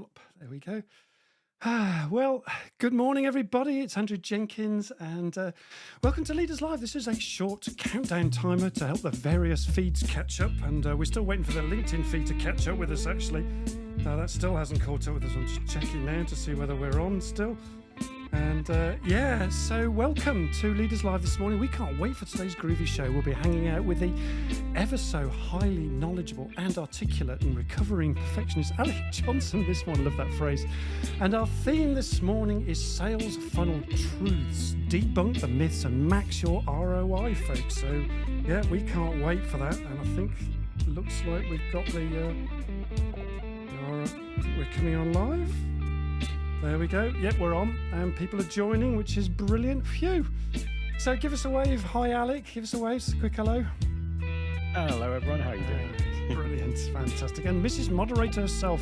Blop. There we go. Well, good morning, everybody. It's Andrew Jenkins, and welcome to Leaders Live. This is a short countdown timer to help the various feeds catch up, and we're still waiting for the LinkedIn feed to catch up with us, actually. That still hasn't caught up with us. I'm just checking now to see whether we're on still. And so welcome to Leaders Live this morning. We can't wait for today's groovy show. We'll be hanging out with the ever so highly knowledgeable and articulate and recovering perfectionist Alec Johnson this morning. Love that phrase. And our theme this morning is sales funnel truths. Debunk the myths and max your ROI, folks. So yeah, we can't wait for that. And I think it looks like we've got we're coming on live. There we go. Yep, we're on. And people are joining, which is brilliant. Phew. So give us a wave. Hi, Alec. Give us a wave. Just a quick hello. Hello, everyone. How are you doing? Brilliant. Fantastic. And Mrs. Moderator herself,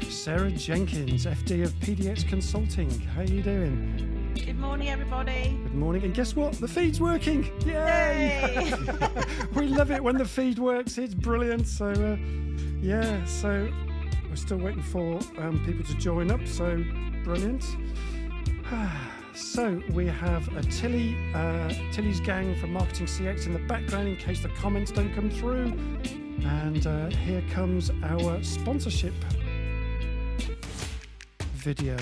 Sarah Jenkins, FD of PDX Consulting. How are you doing? Good morning, everybody. Good morning. And guess what? The feed's working. Yay! We love it when the feed works. It's brilliant. So, so we're still waiting for people to join up. So, brilliant. So we have a Tilly's gang from Marketing CX in the background in case the comments don't come through. And here comes our sponsorship video.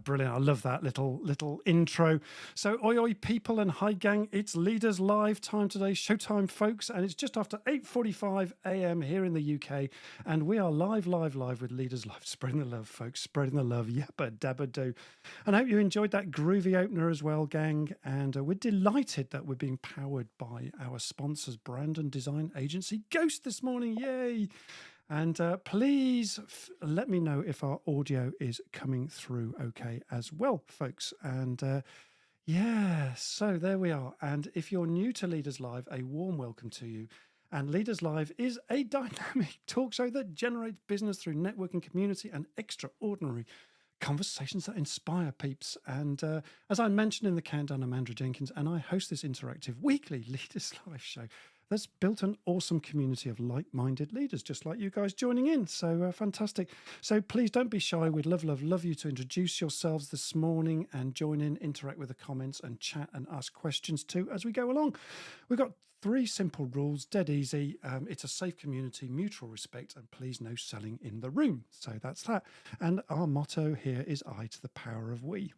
Brilliant. I love that little intro. So oi oi people and hi gang, it's Leaders Live time today, showtime folks, and it's just after 8:45 a.m. here in the UK, and we are live with Leaders Live, spreading the love, folks, spreading the love, yappa dabba do. And I hope you enjoyed that groovy opener as well, gang, and we're delighted that we're being powered by our sponsors, brand and design agency Ghost this morning, yay! And please let me know if our audio is coming through okay as well, folks. And so there we are. And if you're new to Leaders Live, a warm welcome to you. And Leaders Live is a dynamic talk show that generates business through networking, community, and extraordinary conversations that inspire peeps. And as I mentioned in the countdown, I'm Andrew Jenkins, and I host this interactive weekly Leaders Live show that's built an awesome community of like-minded leaders, just like you guys joining in. So fantastic. So please don't be shy. We'd love you to introduce yourselves this morning and join in, interact with the comments and chat and ask questions too as we go along. We've got 3 simple rules, dead easy. It's a safe community, mutual respect, and please no selling in the room. So that's that. And our motto here is I to the power of we.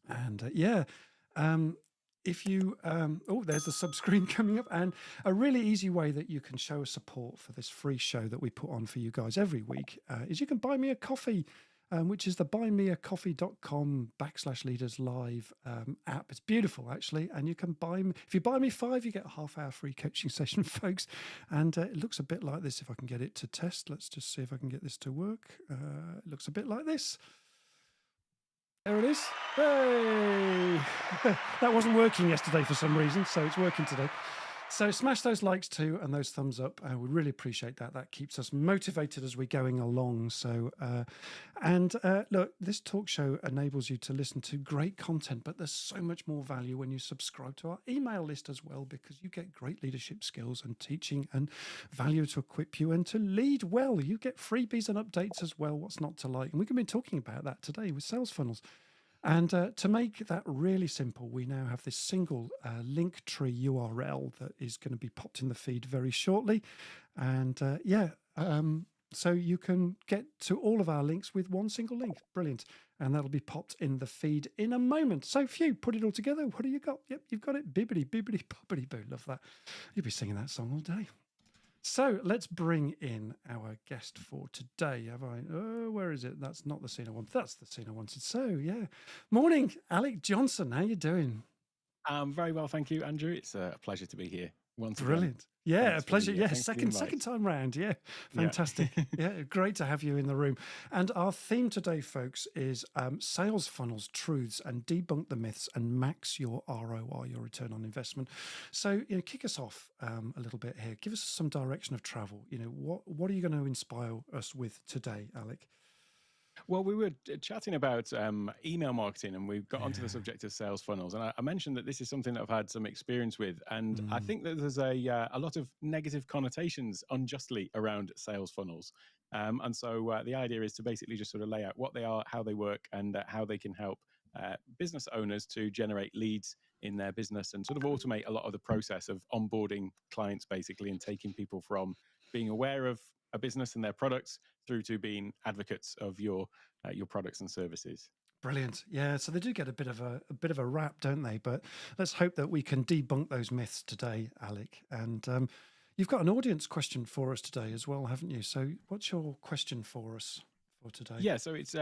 And if you, there's the sub screen coming up, and a really easy way that you can show us support for this free show that we put on for you guys every week is you can buy me a coffee, which is the buymeacoffee.com/Leaders Live app. It's beautiful, actually. And you can buy me, if you buy me 5, you get a half-hour free coaching session, folks. And it looks a bit like this. If I can get it to test, let's just see if I can get this to work. It looks a bit like this. There it is. Hey! That wasn't working yesterday for some reason, so it's working today. So smash those likes too and those thumbs up. We really appreciate that. That keeps us motivated as we're going along. So, look, this talk show enables you to listen to great content, but there's so much more value when you subscribe to our email list as well, because you get great leadership skills and teaching and value to equip you and to lead well. You get freebies and updates as well. What's not to like? And we're going to be talking about that today with sales funnels. And to make that really simple, we now have this single link tree URL that is going to be popped in the feed very shortly. And so you can get to all of our links with one single link. Brilliant. And that'll be popped in the feed in a moment. So phew, put it all together. What do you got? Yep, you've got it. Bibbidi, bibbidi, bobbidi, boo. Love that. You'll be singing that song all day. So let's bring in our guest for today. Have I? Oh, where is it? That's not the scene I wanted. That's the scene I wanted. So yeah, morning, Alec Johnson. How you doing? Very well, thank you, Andrew. It's a pleasure to be here once again. Brilliant. Yeah, Thanks a pleasure. for the, Yeah, thanks for the second invite. time round. Yeah, fantastic. Yeah, great to have you in the room. And our theme today, folks, is sales funnels, truths, and debunk the myths and max your ROI, your return on investment. So, kick us off a little bit here. Give us some direction of travel. What are you going to inspire us with today, Alec? Well, we were chatting about email marketing, and we got onto the Yeah. subject of sales funnels. And I mentioned that this is something that I've had some experience with, and I Mm. think that there's a lot of negative connotations unjustly around sales funnels. And so the idea is to basically just sort of lay out what they are, how they work, and how they can help business owners to generate leads in their business and sort of automate a lot of the process of onboarding clients, basically, and taking people from being aware of a business and their products through to being advocates of your products and services. Brilliant. Yeah, so they do get a bit of a rap, don't they? But let's hope that we can debunk those myths today, Alec. And you've got an audience question for us today as well, haven't you? So what's your question for us for today? Yeah, so it's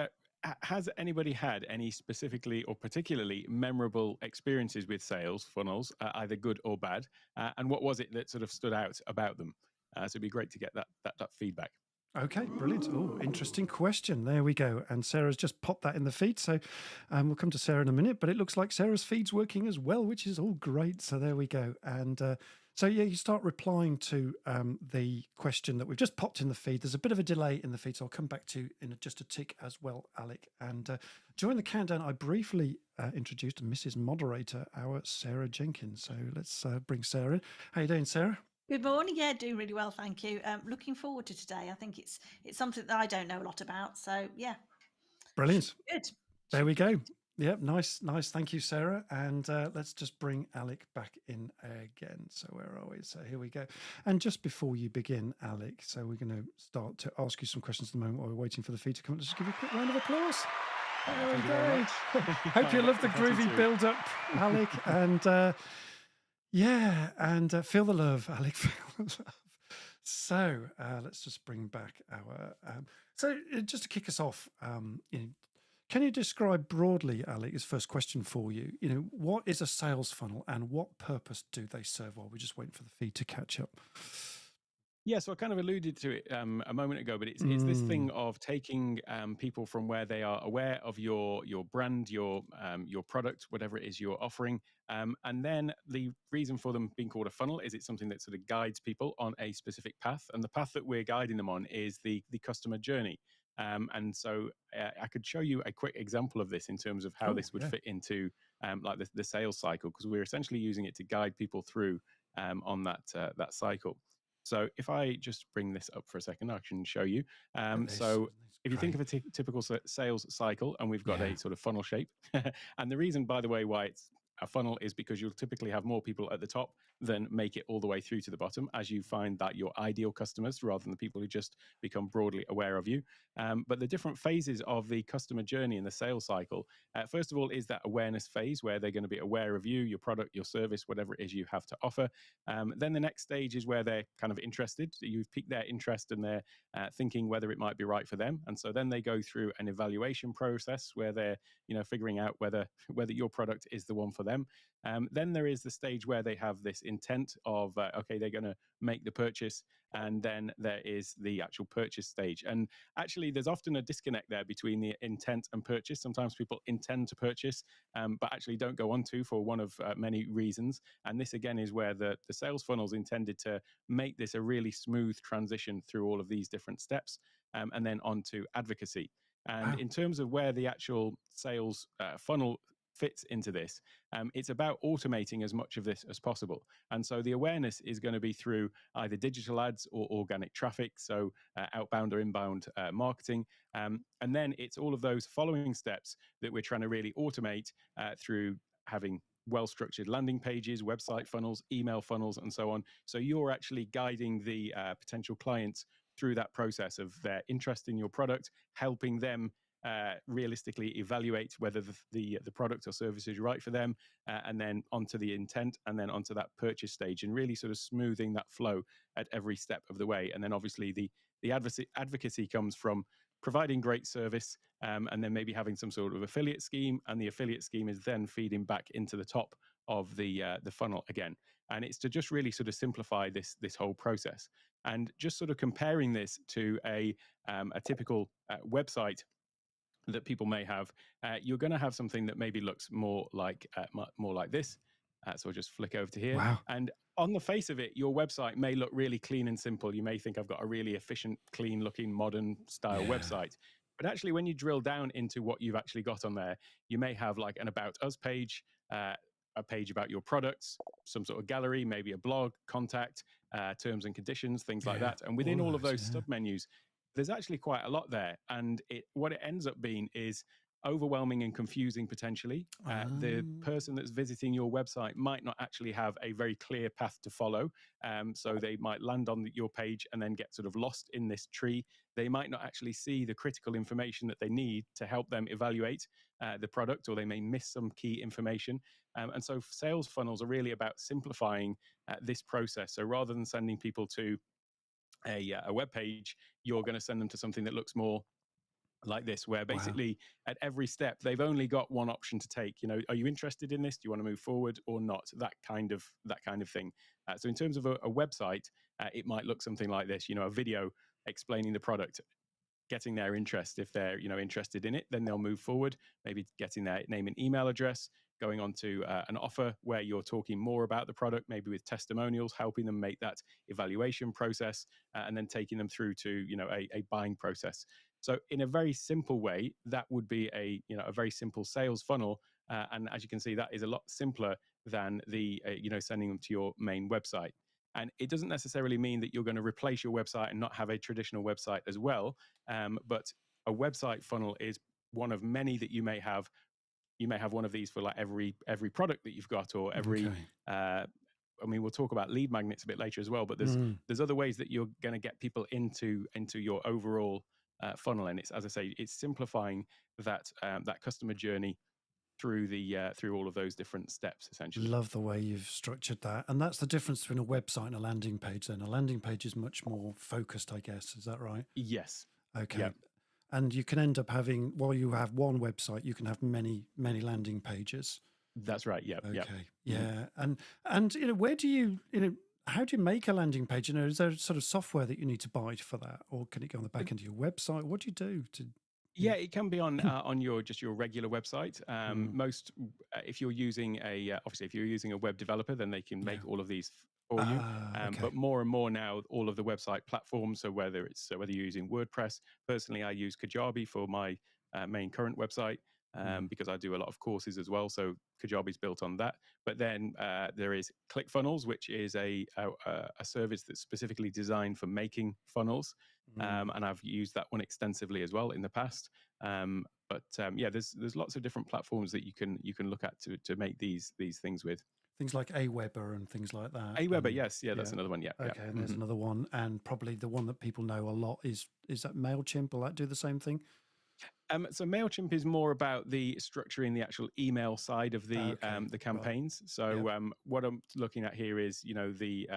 has anybody had any specifically or particularly memorable experiences with sales funnels, either good or bad? And what was it that sort of stood out about them? So it'd be great to get that feedback. Okay, brilliant. Oh, interesting question. There we go. And Sarah's just popped that in the feed. So we'll come to Sarah in a minute, but it looks like Sarah's feed's working as well, which is all great. So there we go. And so, yeah, you start replying to the question that we've just popped in the feed. There's a bit of a delay in the feed, so I'll come back to you in just a tick as well, Alec. And during the countdown, I briefly introduced Mrs. Moderator, our Sarah Jenkins. So let's bring Sarah in. How you doing, Sarah? Good morning. Yeah, doing really well, thank you. Looking forward to today. I think it's something that I don't know a lot about. So yeah, should Brilliant. be good. There Should we be good. go. Yep, nice, nice. Thank you, Sarah. And let's just bring Alec back in again. So where are we? So here we go. And just before you begin, Alec, so we're going to start to ask you some questions at the moment while we're waiting for the feed to come. Let's just give you a quick round of applause. There we Thank you very go. much. Hope you love the I do groovy too. build-up, Alec. And yeah, and feel the love, Alec. Feel the love. So let's just bring back our. Just to kick us off, can you describe broadly, Alec, his first question for you, what is a sales funnel and what purpose do they serve while we're just waiting for the feed to catch up? Yeah, so I kind of alluded to it a moment ago, but it's this thing Mm. of taking people from where they are aware of your brand, your product, whatever it is you're offering, and then the reason for them being called a funnel is it's something that sort of guides people on a specific path, and the path that we're guiding them on is the customer journey. And so I could show you a quick example of this in terms of how Oh, this would yeah. fit into like the sales cycle, because we're essentially using it to guide people through on that cycle. So if I just bring this up for a second, I can show you. Look at this. So Isn't this if you think great? of a typical sales cycle, and we've got a Yeah. sort of funnel shape, and the reason, by the way, why it's a funnel is because you'll typically have more people at the top than make it all the way through to the bottom, as you find that your ideal customers, rather than the people who just become broadly aware of you. But the different phases of the customer journey in the sales cycle, first of all, is that awareness phase where they're going to be aware of you, your product, your service, whatever it is you have to offer. Then the next stage is where they're kind of interested. So you've piqued their interest and they're thinking whether it might be right for them. And so then they go through an evaluation process where they're figuring out whether your product is the one for them. Then there is the stage where they have this intent of okay, they're going to make the purchase, and then there is the actual purchase stage. And actually, there's often a disconnect there between the intent and purchase. Sometimes people intend to purchase, but actually don't go on to for one of many reasons. And this again is where the sales funnel is intended to make this a really smooth transition through all of these different steps, and then on to advocacy. And Wow. in terms of where the actual sales funnel fits into this, it's about automating as much of this as possible. And so the awareness is going to be through either digital ads or organic traffic, so outbound or inbound marketing. And then it's all of those following steps that we're trying to really automate through having well structured landing pages, website funnels, email funnels, and so on. So you're actually guiding the potential clients through that process of their interest in your product, helping them realistically evaluate whether the product or service is right for them, and then onto the intent, and then onto that purchase stage, and really sort of smoothing that flow at every step of the way. And then obviously the advocacy comes from providing great service, and then maybe having some sort of affiliate scheme, and the affiliate scheme is then feeding back into the top of the funnel again. And it's to just really sort of simplify this whole process, and just sort of comparing this to a typical website that people may have. You're going to have something that maybe looks more like this. So I'll just flick over to here, Wow. and on the face of it, your website may look really clean and simple. You may think I've got a really efficient, clean looking, modern style Yeah. website. But actually, when you drill down into what you've actually got on there, you may have like an About Us page, a page about your products, some sort of gallery, maybe a blog, contact, terms and conditions, things like Yeah, that. And within all of those yeah. submenus, there's actually quite a lot there. And what it ends up being is overwhelming and confusing potentially. The person that's visiting your website might not actually have a very clear path to follow. So they might land on your page and then get sort of lost in this tree. They might not actually see the critical information that they need to help them evaluate the product, or they may miss some key information. And so sales funnels are really about simplifying this process. So rather than sending people to a web page, you're going to send them to something that looks more like this, where basically at every step they've only got one option to take. You know, are you interested in this? Do you want to move forward or not? That kind of thing. So in terms of a website, it might look something like this. You know, a video explaining the product, getting their interest. If they're interested in it, then they'll move forward, maybe getting their name and email address, going on to an offer where you're talking more about the product, maybe with testimonials, helping them make that evaluation process, and then taking them through to a buying process. So in a very simple way, that would be a very simple sales funnel. And as you can see, that is a lot simpler than the sending them to your main website. And it doesn't necessarily mean that you're going to replace your website and not have a traditional website as well. But a website funnel is one of many that you may have. You may have one of these for like every product that you've got, or every. I mean, we'll talk about lead magnets a bit later as well. But there's other ways that you're going to get people into your overall funnel, and it's, as I say, it's simplifying that customer journey through all of those different steps, essentially. Love the way you've structured that. And that's the difference between a website and a landing page then. A landing page is much more focused, I guess. Is that right? Yes. Okay. Yep. And you can end up having, while you have one website, you can have many landing pages. That's right. Yeah. Okay. Yep. Yeah. And where do you, how do you make a landing page? Is there sort of software that you need to buy for that? Or can it go on the back end of your website? What do you do to... Yeah, it can be on your regular website. Most, if you're using obviously if you're using a web developer, then they can make all of these for you. Okay. But more and more now, all of the website platforms. So whether you're using WordPress, personally, I use Kajabi for my main current website. Because I do a lot of courses as well. So Kajabi's built on that. But then there is ClickFunnels, which is a service that's specifically designed for making funnels. And I've used that one extensively as well in the past. But there's lots of different platforms that you can look at to make these things with. Things like Aweber and things like that. Aweber, yes, that's another one. Yeah. Okay, and there's another one, and probably the one that people know a lot is that MailChimp. Will that do the same thing? So MailChimp is more about the structuring the actual email side of the campaigns. Right. So what I'm looking at here is the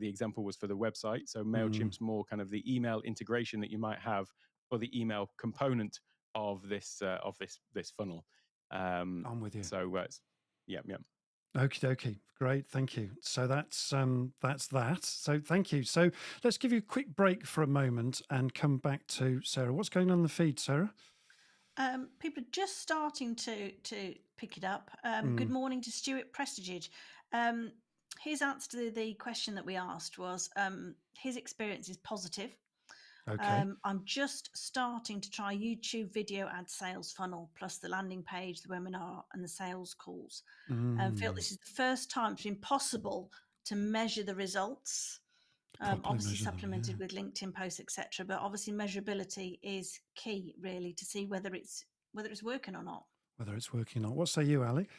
example was for the website. So MailChimp's more kind of the email integration that you might have for the email component of this funnel. I'm with you. So yeah. Okie dokie. Great. Thank you. So that's that. So thank you. So let's give you a quick break for a moment and come back to Sarah. What's going on in the feed, Sarah? People are just starting to pick it up. Good morning to Stuart Prestige. His answer to the question that we asked was his experience is positive. Okay. I'm just starting to try YouTube video ad sales funnel, plus the landing page, the webinar, and the sales calls. Feel this is the first time it's been possible to measure the results. Obviously supplemented with LinkedIn posts, etc. But obviously measurability is key, really, to see whether it's working or not. Whether it's working or not. What say you, Alec?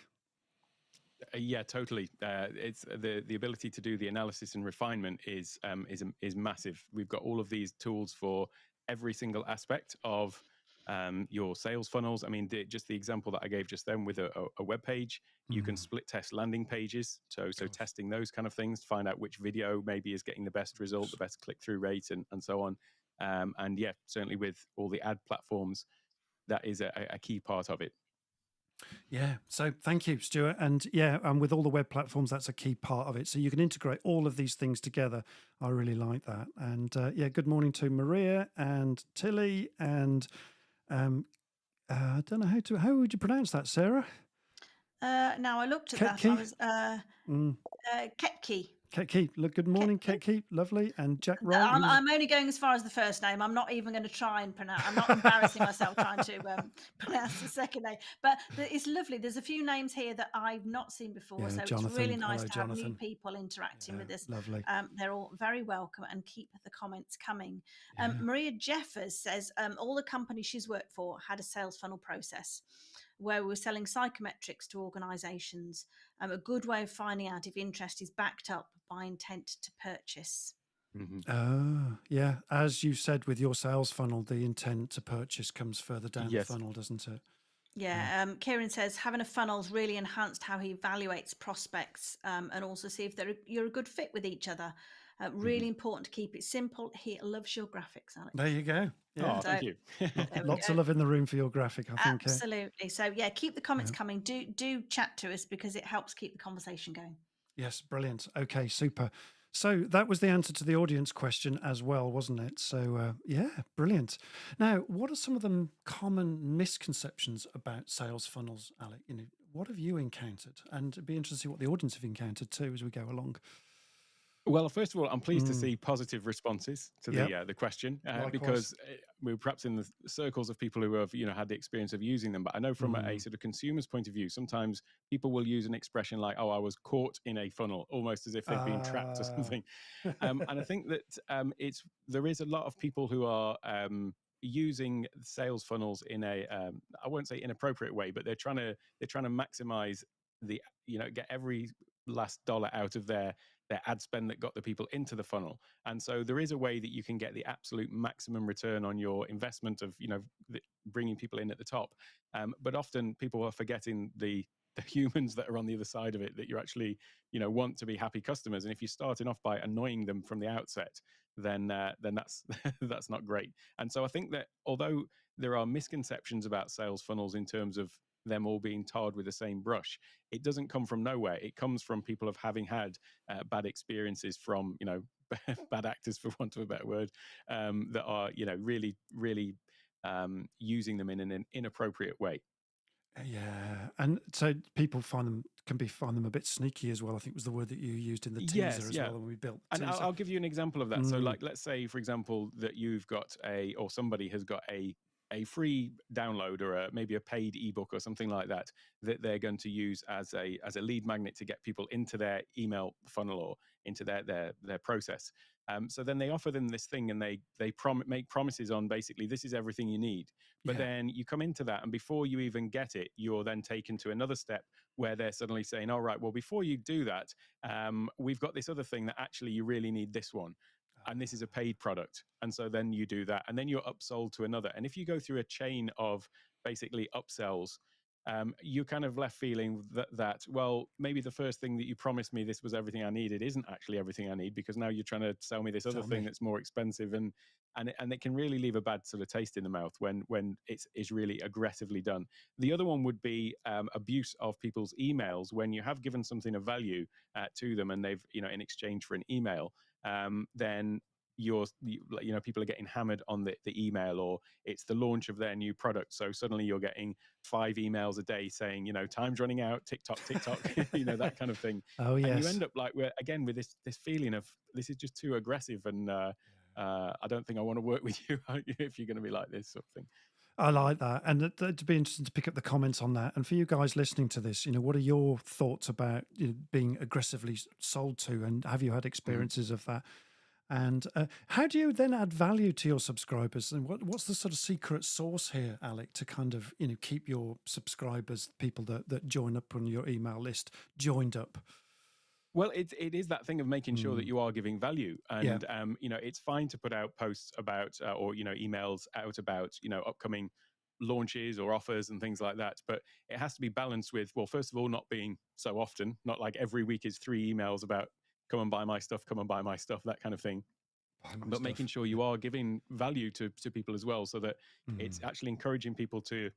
Yeah, totally. It's the ability to do the analysis and refinement is massive. We've got all of these tools for every single aspect of your sales funnels. I mean, just the example that I gave just then with a web page, you can split test landing pages. So testing those kind of things to find out which video maybe is getting the best result, the best click-through rate, and so on. And yeah, certainly with all the ad platforms, that is a key part of it. Yeah. So thank you, Stuart. And yeah, with all the web platforms, that's a key part of it. So you can integrate all of these things together. I really like that. And yeah, good morning to Maria and Tilly and I don't know how would you pronounce that, Sarah? Now I looked at Ketke? that. I was Ketke. Kate Keep, look, good morning, Kate Keep, lovely. And Jack Wright, who's I'm only going as far as the first name. I'm not even going to try and pronounce. I'm not embarrassing myself trying to pronounce the second name. But it's lovely. There's a few names here that I've not seen before, yeah, so it's really Jonathan. nice Hello, to have new Jonathan. people interacting Yeah, with us. lovely. They're all very welcome, and keep the comments coming. Yeah. Maria Jeffers says all the companies she's worked for had a sales funnel process where we were selling psychometrics to organisations. A good way of finding out if interest is backed up by intent to purchase. Oh, yeah. As you said with your sales funnel, the intent to purchase comes further down the Yes. funnel, doesn't it? Yeah, Kieran says having a funnel's really enhanced how he evaluates prospects and also see if you're a good fit with each other. Really important to keep it simple. He loves your graphics, Alex. There you go. Yeah. Oh, thank you. There we Lots go. of love in the room for your graphic, I think. Absolutely. So yeah, keep the comments coming. Do chat to us because it helps keep the conversation going. Yes, brilliant. Okay, super. So that was the answer to the audience question as well, wasn't it? So yeah, brilliant. Now, what are some of the common misconceptions about sales funnels, Alec? What have you encountered? And it'd be interesting to see what the audience have encountered too as we go along. Well, first of all, I'm pleased to see positive responses to Yep. the question Likewise. because we're perhaps in the circles of people who have had the experience of using them. But I know from a sort of consumer's point of view, sometimes people will use an expression like, "Oh, I was caught in a funnel," almost as if they've been trapped or something. And I think that there is a lot of people who are using sales funnels in a I won't say inappropriate way, but they're trying to maximize the get every last dollar out of their ad spend that got the people into the funnel. And so there is a way that you can get the absolute maximum return on your investment of bringing people in at the top. But often people are forgetting the humans that are on the other side of it, that you actually want to be happy customers. And if you're starting off by annoying them from the outset, then that's that's not great. And so I think that although there are misconceptions about sales funnels in terms of them all being tarred with the same brush, it doesn't come from nowhere. It comes from people of having had bad experiences from bad actors, for want of a better word, that are really using them in an inappropriate way. Yeah, and so people find them a bit sneaky as well. I think was the word that you used in the teaser Yes, as yeah. well when we built. And Teaser. I'll give you an example of that. So, like, let's say, for example, that you've got or somebody has got a free download or maybe a paid ebook or something like that they're going to use as a lead magnet to get people into their email funnel or into their process. So then they offer them this thing and they make promises on basically this is everything you need. But then you come into that and before you even get it, you're then taken to another step where they're suddenly saying, all right, well, before you do that, we've got this other thing that actually you really need this one. And this is a paid product. And so then you do that. And then you're upsold to another. And if you go through a chain of basically upsells, you're kind of left feeling that, well, maybe the first thing that you promised me this was everything I needed isn't actually everything I need, because now you're trying to sell me this other thing that's more expensive. And it can really leave a bad sort of taste in the mouth when it's really aggressively done. The other one would be abuse of people's emails when you have given something of value to them and they've, in exchange for an email, then people are getting hammered on the email, or it's the launch of their new product. So suddenly you're getting 5 emails a day saying, time's running out, TikTok, that kind of thing. Oh yes. And you end up like again with this feeling of this is just too aggressive, and I don't think I want to work with you if you're going to be like this sort of thing. I like that. And it'd be interesting to pick up the comments on that. And for you guys listening to this, what are your thoughts about being aggressively sold to? And have you had experiences of that? And how do you then add value to your subscribers? And what's the sort of secret sauce here, Alec, to kind of, keep your subscribers, people that join up on your email list, joined up? Well, it is that thing of making sure that you are giving value, and it's fine to put out posts about or emails out about upcoming launches or offers and things like that, but it has to be balanced with, well, first of all, not being so often, not like every week is 3 emails about come and buy my stuff, that kind of thing. But making sure you are giving value to people as well, so that it's actually encouraging people to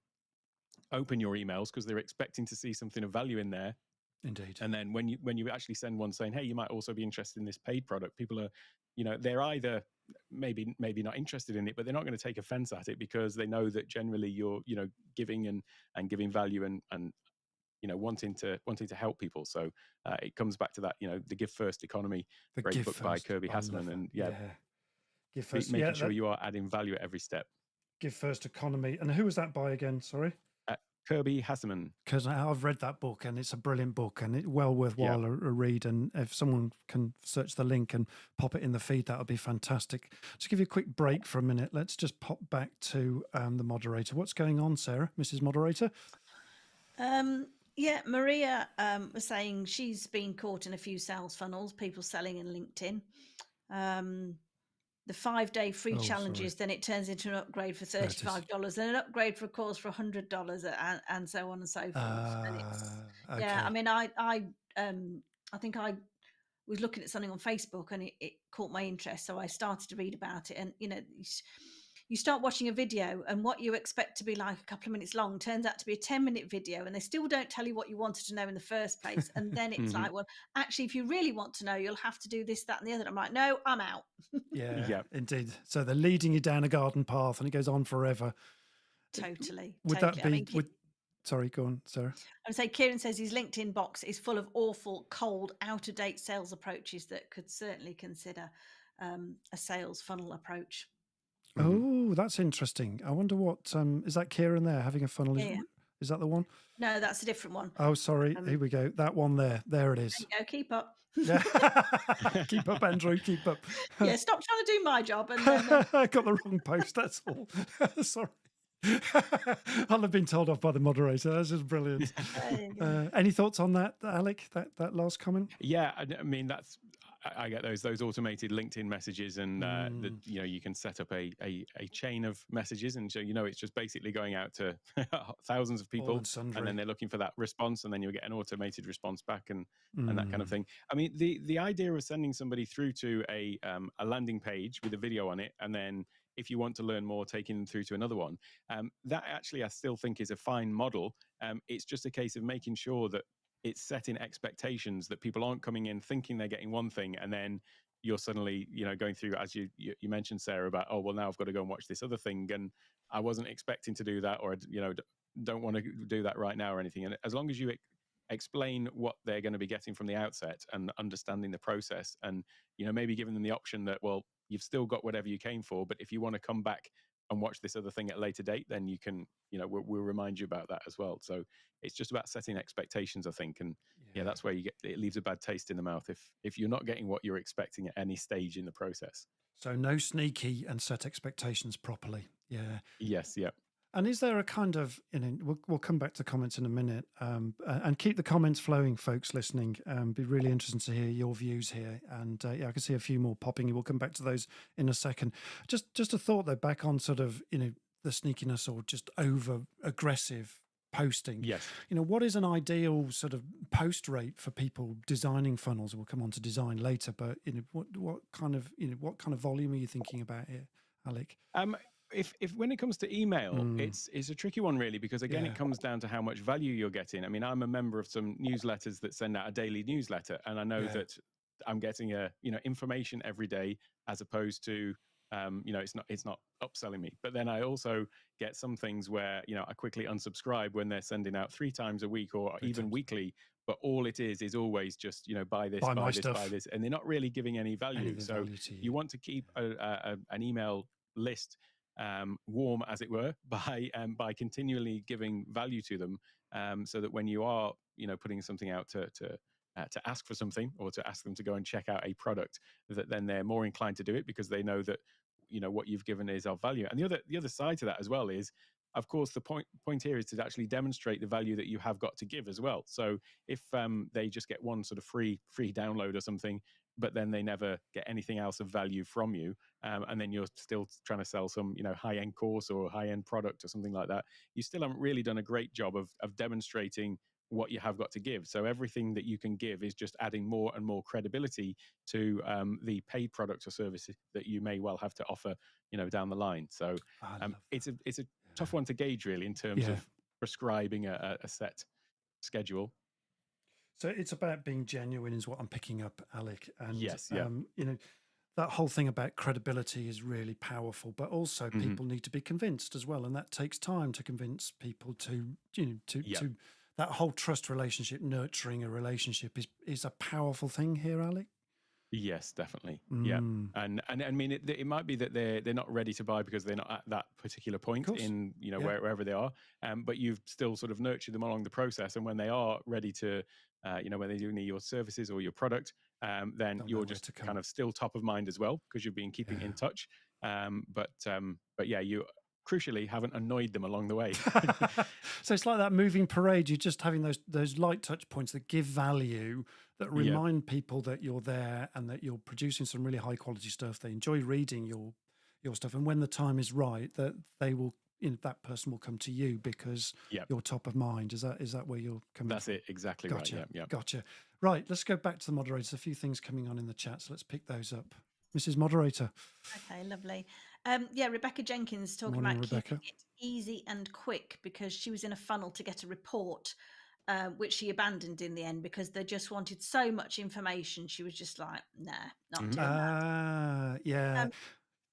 open your emails because they're expecting to see something of value in there. Indeed. And then when you actually send one saying, hey, you might also be interested in this paid product, people are, they're either maybe not interested in it, but they're not going to take offense at it because they know that generally you're, giving and giving value and wanting to help people. So it comes back to that, the give first economy, The great give book by first. Kirby I love Hasseman, that. and Yeah. Give first. Yeah, making sure you are adding value at every step. give first economy. And who was that by again? Sorry. Kirby Hasseman. Because I've read that book and it's a brilliant book and it's well worthwhile a read. And if someone can search the link and pop it in the feed, that would be fantastic. Just give you a quick break for a minute. Let's just pop back to the moderator. What's going on, Sarah, Mrs. Moderator? Yeah, Maria was saying she's been caught in a few sales funnels, people selling in LinkedIn. The 5-day free challenges, then it turns into an upgrade for $35, then an upgrade for a course for $100, and so on and so forth. And it's yeah, I mean, I think I was looking at something on Facebook and it caught my interest, so I started to read about it. And you start watching a video and what you expect to be like a couple of minutes long turns out to be a 10-minute video, and they still don't tell you what you wanted to know in the first place. And then it's like, well, actually, if you really want to know, you'll have to do this, that, and the other. I'm like, no, I'm out. Yeah, indeed. So they're leading you down a garden path and it goes on forever. Totally. That be? Sorry, go on, Sarah. I would say Kieran says his LinkedIn box is full of awful, cold, out-of-date sales approaches that could certainly consider a sales funnel approach. Oh, that's interesting. I wonder what is that Kieran there having a funnel? Is that the one? No, that's a different one. Oh, sorry. Here we go. That one there. There it is. There you go. Keep up. Yeah. Keep up, Andrew. Keep up. Yeah, stop trying to do my job. And I got the wrong post. That's all. Sorry. I'll have been told off by the moderator. That's just brilliant. Any thoughts on that, Alec? That last comment? Yeah, I mean I get those automated LinkedIn messages, and you can set up a chain of messages, and so it's just basically going out to thousands of people, and then they're looking for that response, and then you'll get an automated response back, and that kind of thing. I mean, the idea of sending somebody through to a landing page with a video on it, and then if you want to learn more, taking them through to another one, that actually I still think is a fine model. It's just a case of making sure that it's setting expectations, that people aren't coming in thinking they're getting one thing, and then you're suddenly, going through, as you mentioned, Sarah, about, oh, well, now I've got to go and watch this other thing, and I wasn't expecting to do that, or don't want to do that right now or anything. And as long as you explain what they're going to be getting from the outset and understanding the process, and maybe giving them the option that, well, you've still got whatever you came for, but if you want to come back and watch this other thing at a later date, then you can, we'll remind you about that as well. So it's just about setting expectations, I think. And that's where it leaves a bad taste in the mouth if you're not getting what you're expecting at any stage in the process. So no sneaky, and set expectations properly. Yeah. Yes. Yeah. And is there a kind of, we'll come back to comments in a minute, and keep the comments flowing, folks listening. Be really interesting to hear your views here. And I can see a few more popping. We'll come back to those in a second. Just a thought though, back on sort of, the sneakiness or just over aggressive posting. Yes. What is an ideal sort of post rate for people designing funnels? We'll come on to design later, but what kind of volume are you thinking about here, Alec? If when it comes to email, it's a tricky one, really, because again, it comes down to how much value you're getting. I mean, I'm a member of some newsletters that send out a daily newsletter, and I know that I'm getting information every day, as opposed to it's not upselling me. But then I also get some things where I quickly unsubscribe when they're sending out 3 times a week or even weekly. But all it is always just buy this, buy this, and they're not really giving any value. So you want to keep an email list warm, as it were, by continually giving value to them, so that when you are putting something out to ask for something, or to ask them to go and check out a product, that then they're more inclined to do it because they know that what you've given is of value. And the other side to that as well is, of course, the point here is to actually demonstrate the value that you have got to give as well. So if they just get one sort of free download or something, but then they never get anything else of value from you, and then you're still trying to sell some high-end course or high-end product or something like that, you still haven't really done a great job of demonstrating what you have got to give. So everything that you can give is just adding more and more credibility to the paid products or services that you may well have to offer down the line. So it's a tough one to gauge, really, in terms of prescribing a set schedule. So it's about being genuine is what I'm picking up, Alec. And yes, that whole thing about credibility is really powerful, but also people need to be convinced as well. And that takes time to convince people to that whole trust relationship, nurturing a relationship is a powerful thing here, Alec. Yes, definitely. Yeah. And I mean, it might be that they're not ready to buy because they're not at that particular point course. in, you know, Yeah. wherever they are. But you've still sort of nurtured them along the process. And when they are ready to, you know, when they do need your services or your product, then Don't know you're where just to come. kind of still top of mind as well because you've been keeping in touch. But yeah, you crucially haven't annoyed them along the way. So it's like that moving parade. You're just having those light touch points that give value, that Yeah. remind people that you're there and that you're producing some really high quality stuff. They enjoy reading your stuff, and when the time is right, that they will, you know, that person will come to you because Yeah. you're top of mind. Is that where you're coming That's from? it. Exactly Gotcha. right. Yeah. Gotcha. Right. Let's go back to the moderators. A few things coming on in the chat, so let's pick those up. Mrs. Moderator. Okay, lovely. Yeah, Rebecca Jenkins talking Morning, about Rebecca. keeping it easy and quick because she was in a funnel to get a report, which she abandoned in the end because they just wanted so much information. She was just like, nah, not doing that. Yeah.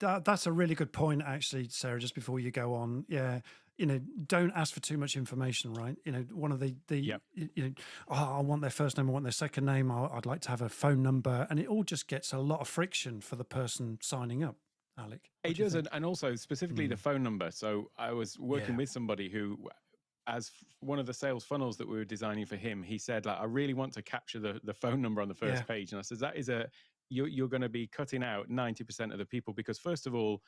That's a really good point, actually, Sarah. Just before you go on, yeah, you know, don't ask for too much information, right? You know, one of the Yep. you know, oh, I want their first name, I want their second name, I'd like to have a phone number, and it all just gets a lot of friction for the person signing up. Alec, what It do you does, think? and also specifically the phone number. So I was working Yeah. with somebody who, as one of the sales funnels that we were designing for him, he said, like, I really want to capture the phone number on the first Yeah. page. And I said, that is you're going to be cutting out 90% of the people because first of all,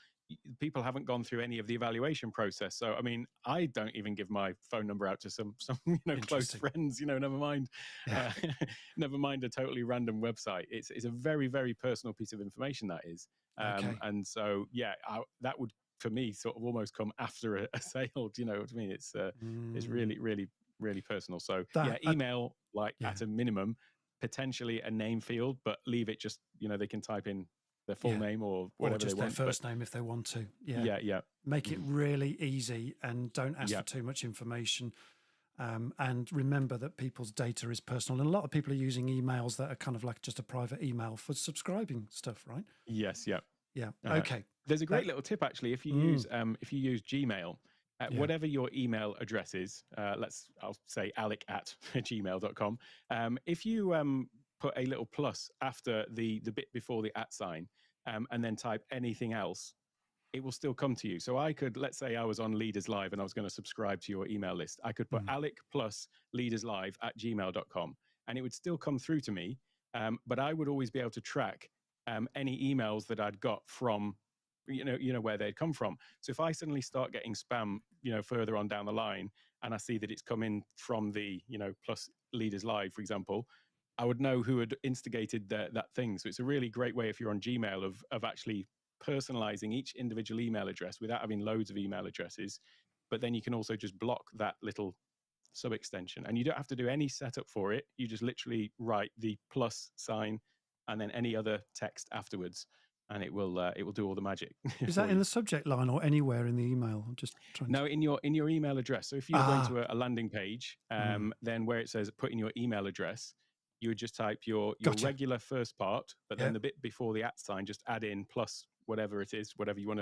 people haven't gone through any of the evaluation process. So I mean, I don't even give my phone number out to some you know, close Interesting. friends. You know, never mind, Yeah. never mind a totally random website. It's a very very personal piece of information that is. Okay. And so yeah, that would for me sort of almost come after a sale. Do you know what I mean? It's really really really personal. So yeah, email like at a minimum, potentially a name field, but leave it just, you know, they can type in their full name or whatever just they want. their first name if they want to. Yeah. Make it really easy and don't ask for too much information. And remember that people's data is personal. And a lot of people are using emails that are kind of like just a private email for subscribing stuff, right? Yes. Yeah. Yeah. Okay. There's a great little tip actually. If you use Gmail, whatever your email address is, I'll say alec@gmail.com. If you put a little plus after the bit before the @ sign, and then type anything else, it will still come to you. So I could, let's say I was on Leaders Live and I was going to subscribe to your email list. I could put Alec plus leaderslive@gmail.com and it would still come through to me. But I would always be able to track any emails that I'd got from, you know, where they'd come from. So if I suddenly start getting spam, you know, further on down the line and I see that it's coming from the, you know, plus Leaders Live, for example, I would know who had instigated that thing. So it's a really great way if you're on Gmail of actually personalizing each individual email address without having loads of email addresses. But then you can also just block that little sub extension and you don't have to do any setup for it. You just literally write the plus sign and then any other text afterwards and it will do all the magic. Is that in the subject line or anywhere in the email? I'm just trying No, in your email address. So if you're going to a landing page, then where it says put in your email address, you would just type your regular first part, but then the bit before the @ sign, just add in plus whatever it is, whatever you're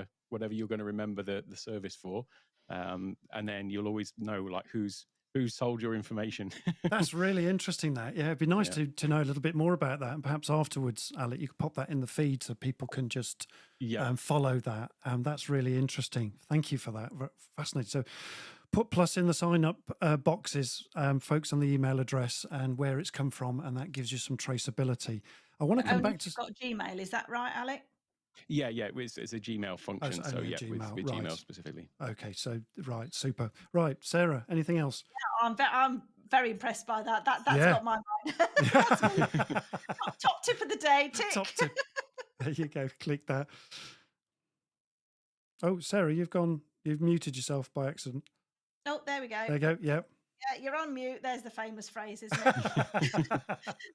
going to remember the service for, and then you'll always know like who's sold your information. That's really interesting. That it'd be nice to know a little bit more about that, and perhaps afterwards, Alec, you could pop that in the feed so people can just follow that. That's really interesting. Thank you for that. Fascinating. So, put plus in the sign up boxes, folks, on the email address and where it's come from, and that gives you some traceability. I want to come back to. Got Gmail, is that right, Alec? Yeah, it's a Gmail function. So yeah, Gmail, with right. Gmail specifically. Okay, so right, super. Right, Sarah, anything else? Yeah, I'm very impressed by that. That's got my mind. Top tip of the day. Tick. Top tip. There you go. Click that. Oh, Sarah, you've muted yourself by accident. Oh, there we go. There you go. Yep. Yeah, you're on mute. There's the famous phrase, isn't it?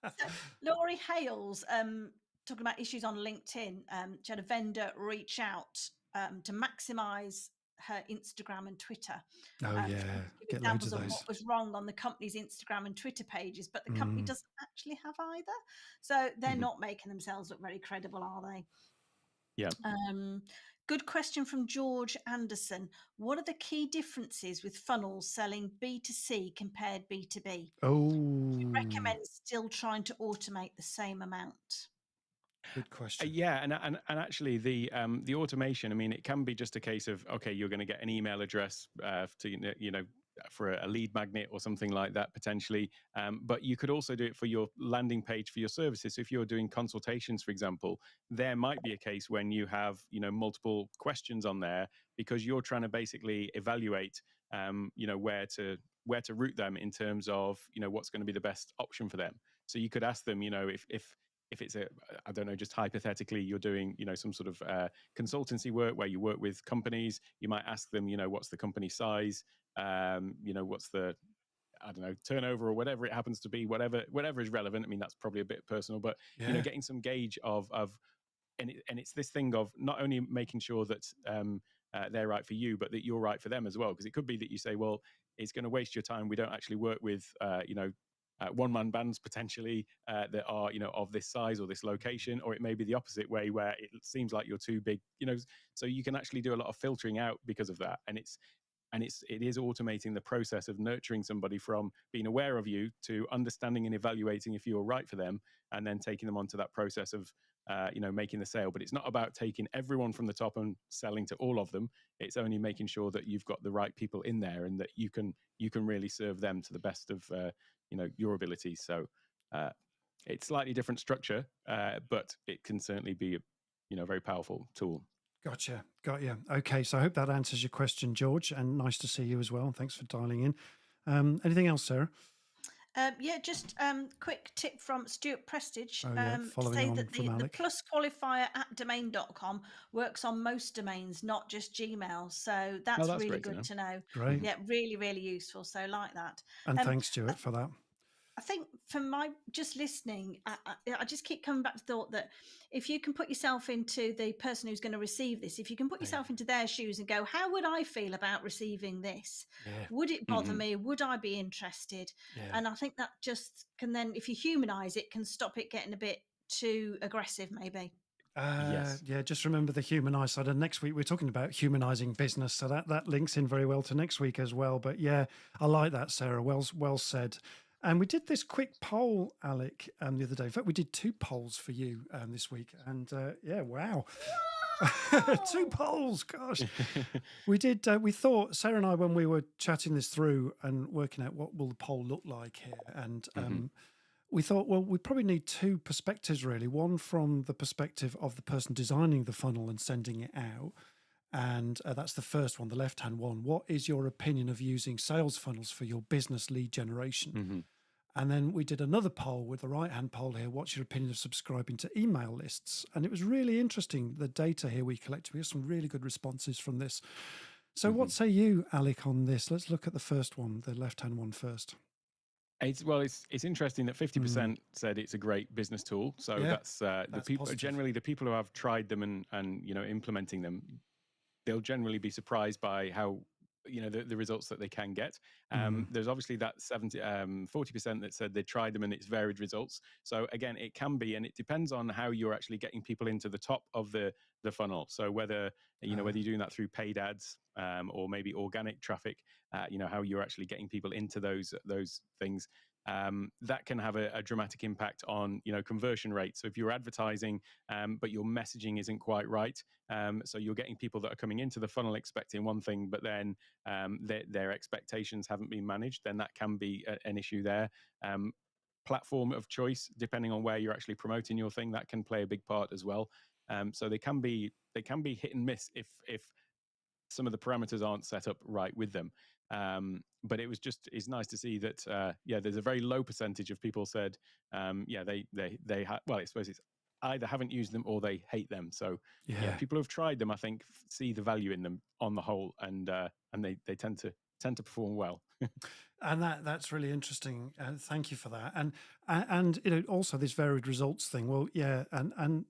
So, Laurie Hales, talking about issues on LinkedIn. She had a vendor reach out to maximize her Instagram and Twitter. Oh yeah, give examples of what was wrong on the company's Instagram and Twitter pages, but the company doesn't actually have either. So they're not making themselves look very credible, are they? Yeah. good question from George Anderson. What are the key differences with funnels selling B2C compared B2B? You Oh, recommend still trying to automate the same amount? good question. Yeah, and actually the automation. I mean, it can be just a case of, okay, you're going to get an email address to for a lead magnet or something like that potentially. But you could also do it for your landing page for your services. So if you're doing consultations, for example, there might be a case when you have multiple questions on there because you're trying to basically evaluate where to route them in terms of what's going to be the best option for them. So you could ask them, if it's I don't know, just hypothetically, you're doing, some sort of consultancy work where you work with companies, you might ask them, what's the company size, what's the, I don't know, turnover or whatever it happens to be, whatever is relevant. I mean, that's probably a bit personal, but Yeah. getting some gauge of and it's this thing of not only making sure that they're right for you, but that you're right for them as well. Because it could be that you say, well, it's going to waste your time. We don't actually work with, one-man bands potentially that are, of this size or this location, or it may be the opposite way where it seems like you're too big, so you can actually do a lot of filtering out because of that. And it is automating the process of nurturing somebody from being aware of you to understanding and evaluating if you're right for them, and then taking them onto that process of making the sale. But it's not about taking everyone from the top and selling to all of them. It's only making sure that you've got the right people in there and that you can really serve them to the best of your abilities. So it's slightly different structure, but it can certainly be a very powerful tool. Gotcha. Got you. Okay. So I hope that answers your question, George, and nice to see you as well. Thanks for dialing in. Anything else, Sarah? Yeah, just quick tip from Stuart Prestige Oh, yeah. to Following say on that from the Alec. plus qualifier at domain.com works on most domains, not just Gmail. So that's that's really great to good know. to know. Great. Yeah, really, really useful. So like that. And Um, thanks, Stuart, for that. I think from my just listening, I just keep coming back to the thought that if you can put yourself into the person who's going to receive this, if you can put yourself into their shoes and go, how would I feel about receiving this? Yeah. Would it bother Mhm. me? Would I be interested? Yeah. And I think that just can then, if you humanize it, can stop it getting a bit too aggressive, maybe. Yes. Yeah, just remember the humanized side. And next week we're talking about humanizing business, so that links in very well to next week as well. But yeah, I like that, Sarah. Well said. And we did this quick poll, Alec, the other day. In fact, we did 2 polls for you this week, and yeah, wow, 2 polls. Gosh, we did. We thought, Sarah and I, when we were chatting this through and working out what will the poll look like here, and we thought, well, we probably need 2 perspectives, really. One from the perspective of the person designing the funnel and sending it out. And that's the first one, the left-hand one. What is your opinion of using sales funnels for your business lead generation? And then we did another poll with the right-hand poll here. What's your opinion of subscribing to email lists? And it was really interesting, the data here we collected. We have some really good responses from this. So what say you, Alec, on this? Let's look at the first one, the left-hand one first. It's interesting that 50% said it's a great business tool. So Yeah, that's the people. positive. Generally, the people who have tried them and implementing them, they'll generally be surprised by how the results that they can get. There's obviously that 40% that said they tried them and it's varied results. So again, it can be, and it depends on how you're actually getting people into the top of the funnel. So whether whether you're doing that through paid ads or maybe organic traffic, how you're actually getting people into those things. That can have a dramatic impact on conversion rates. So if you're advertising but your messaging isn't quite right, so you're getting people that are coming into the funnel expecting one thing, but then their expectations haven't been managed, then that can be an issue there. Platform of choice, depending on where you're actually promoting your thing, that can play a big part as well. So they can be hit and miss if some of the parameters aren't set up right with them. But it's nice to see that there's a very low percentage of people said well, I suppose it's either haven't used them or they hate them. So people who've tried them, I think, see the value in them on the whole, and they tend to perform well. And that's really interesting. Thank you for that. And also this varied results thing. Well, yeah, and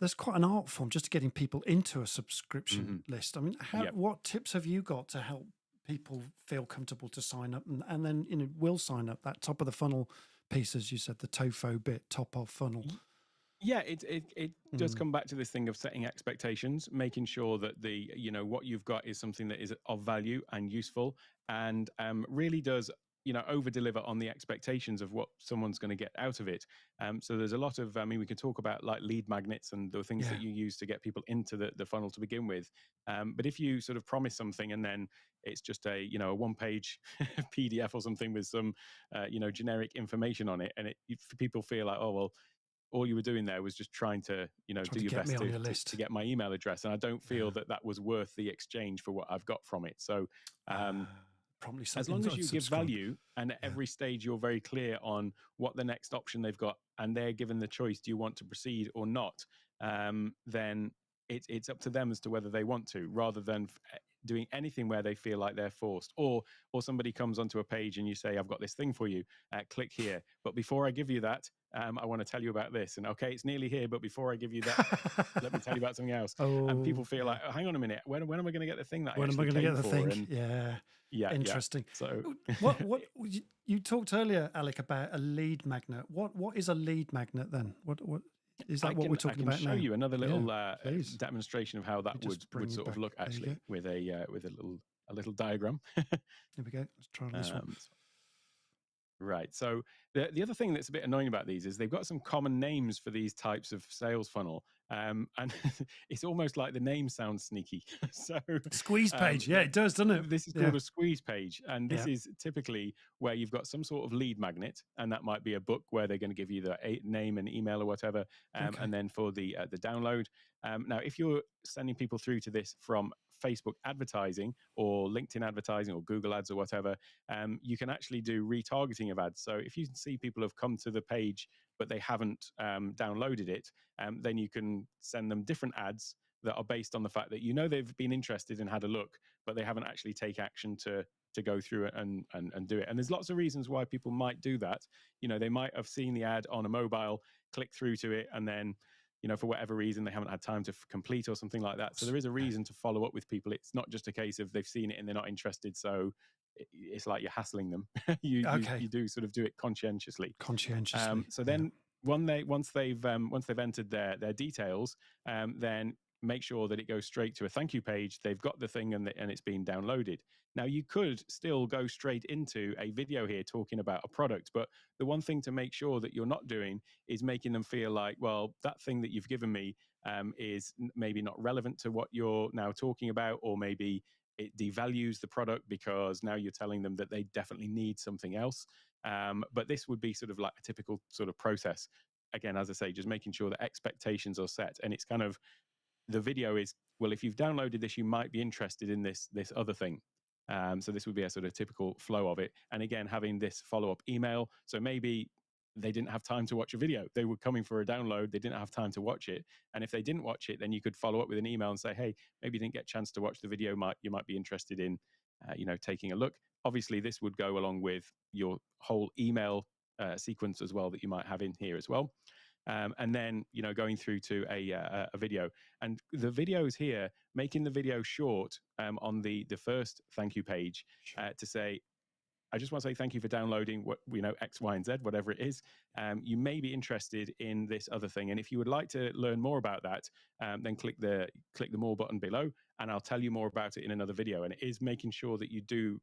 there's quite an art form just getting people into a subscription list. I mean, what tips have you got to help people feel comfortable to sign up and then will sign up? That top of the funnel piece, as you said, the TOFO bit, top of funnel. Yeah, it does come back to this thing of setting expectations, making sure that the what you've got is something that is of value and useful, and really does over deliver on the expectations of what someone's going to get out of it. So there's a lot of, I mean, we can talk about like lead magnets and the things Yeah. that you use to get people into the funnel to begin with. But if you sort of promise something and then it's just a one-page PDF or something with some generic information on it, and people feel like, oh well, all you were doing there was just trying to Trying do to your get me best on to, your to list. to get my email address, and I don't feel Yeah. that was worth the exchange for what I've got from it. So Probably as something long that as I'd you give subscribe. value, and at Yeah. every stage you're very clear on what the next option they've got, and they're given the choice, do you want to proceed or not, then it's up to them as to whether they want to, rather than doing anything where they feel like they're forced, or somebody comes onto a page and you say, I've got this thing for you, click here, but before I give you that, I want to tell you about this. And okay, it's nearly here, but before I give you that, let me tell you about something else. And people Oh, feel yeah. like, oh, hang on a minute, when am I going to get the thing that I When am I actually going to get came the for? thing? And Yeah. yeah. Interesting. So What you talked earlier, Alec, about a lead magnet. What is a lead magnet then? What is that? What we're I talking can about show now? you another Yeah, little please. demonstration of how Let that me just would bring you sort of back. look, There you actually, go. with a little diagram. Here we go. Let's try this one. um, Right. So the other thing that's a bit annoying about these is they've got some common names for these types of sales funnel, and it's almost like the name sounds sneaky. So Squeeze page. Yeah, the, it does, doesn't it? this is Yeah. called a squeeze page, and this Yeah. is typically where you've got some sort of lead magnet, and that might be a book where they're going to give you the name and email or whatever, Okay. and then for the download. Now, if you're sending people through to this from Facebook advertising or LinkedIn advertising or Google ads or whatever, you can actually do retargeting of ads. So if you see people have come to the page but they haven't downloaded it, then you can send them different ads that are based on the fact that they've been interested and had a look, but they haven't actually take action to go through it and do it. And there's lots of reasons why people might do that. They might have seen the ad on a mobile, click through to it, and then for whatever reason, they haven't had time to complete or something like that. So there is a reason to follow up with people. It's not just a case of they've seen it and they're not interested. So it's like you're hassling them. Okay. You do sort of do it conscientiously. Conscientiously. So then once they've entered their details, then make sure that it goes straight to a thank you page. They've got the thing and it's been downloaded. Now you could still go straight into a video here talking about a product, but the one thing to make sure that you're not doing is making them feel like, well, that thing that you've given me is maybe not relevant to what you're now talking about, or maybe it devalues the product because now you're telling them that they definitely need something else. But this would be sort of like a typical sort of process. Again, as I say, just making sure that expectations are set. And it's kind of, the video is, well, if you've downloaded this, you might be interested in this other thing. So this would be a sort of typical flow of it. And again, having this follow-up email. So maybe they didn't have time to watch a video. They were coming for a download. They didn't have time to watch it. And if they didn't watch it, then you could follow up with an email and say, hey, maybe you didn't get a chance to watch the video. You might be interested in, taking a look. Obviously, this would go along with your whole email sequence as well that you might have in here as well. And then going through to a video, and the videos here, making the video short on the first thank you page, to say, I just want to say thank you for downloading what X, Y, and Z, whatever it is. You may be interested in this other thing, and if you would like to learn more about that, then click the more button below, and I'll tell you more about it in another video. And it is making sure that you do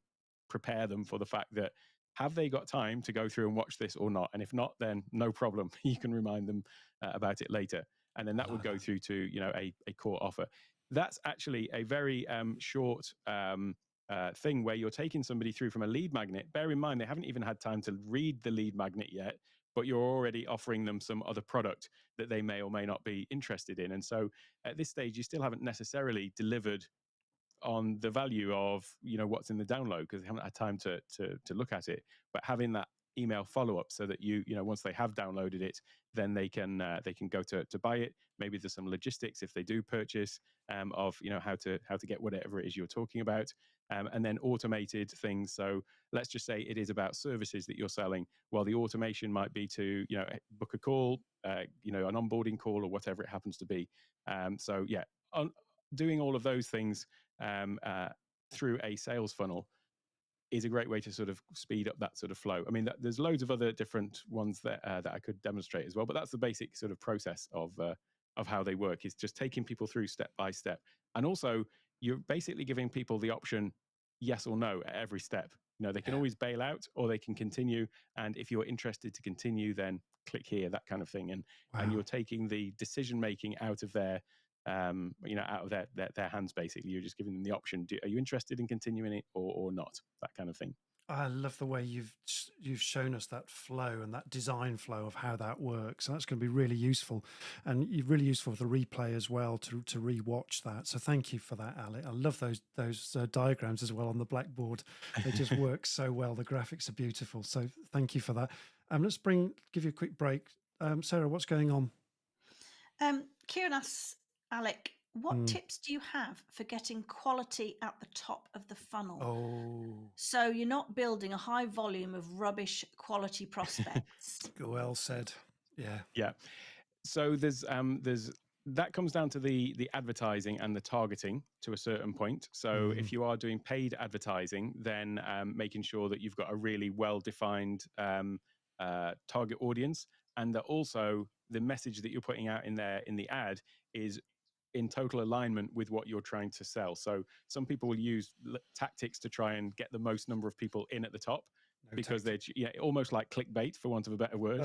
prepare them for the fact that, have they got time to go through and watch this or not? And if not, then no problem. You can remind them about it later, and then that would go through to a core offer. That's actually a very short thing where you're taking somebody through from a lead magnet. Bear in mind, they haven't even had time to read the lead magnet yet, but you're already offering them some other product that they may or may not be interested in. And so at this stage, you still haven't necessarily delivered on the value of what's in the download, because they haven't had time to look at it. But having that email follow up, so that once they have downloaded it, then they can go to buy it. Maybe there's some logistics if they do purchase, of how to get whatever it is you're talking about, and then automated things. So let's just say it is about services that you're selling. Well, the automation might be to book a call, an onboarding call, or whatever it happens to be. So yeah, doing all of those things through a sales funnel is a great way to sort of speed up that sort of flow. I mean, there's loads of other different ones that I could demonstrate as well, but that's the basic sort of process of how they work, is just taking people through step by step. And also, you're basically giving people the option yes or no at every step. They can always bail out or they can continue. And if you're interested to continue, then click here, that kind of thing. And you're taking the decision making out of their out of their hands. Basically, you're just giving them the option: are you interested in continuing it or not? That kind of thing. I love the way you've shown us that flow and that design flow of how that works, and that's going to be really useful, and really useful for the replay as well to rewatch that. So thank you for that, Alec. I love those diagrams as well on the blackboard. They just work so well. The graphics are beautiful. So thank you for that. Let's give you a quick break. Sarah, what's going on? Kieran asks, Alec, what tips do you have for getting quality at the top of the funnel? Oh, so you're not building a high volume of rubbish quality prospects. well said. Yeah. So there's that comes down to the advertising and the targeting to a certain point. So if you are doing paid advertising, then making sure that you've got a really well-defined target audience, and that also the message that you're putting out in the ad is in total alignment with what you're trying to sell. So some people will use tactics to try and get the most number of people in at the top, because they're almost like clickbait, for want of a better word.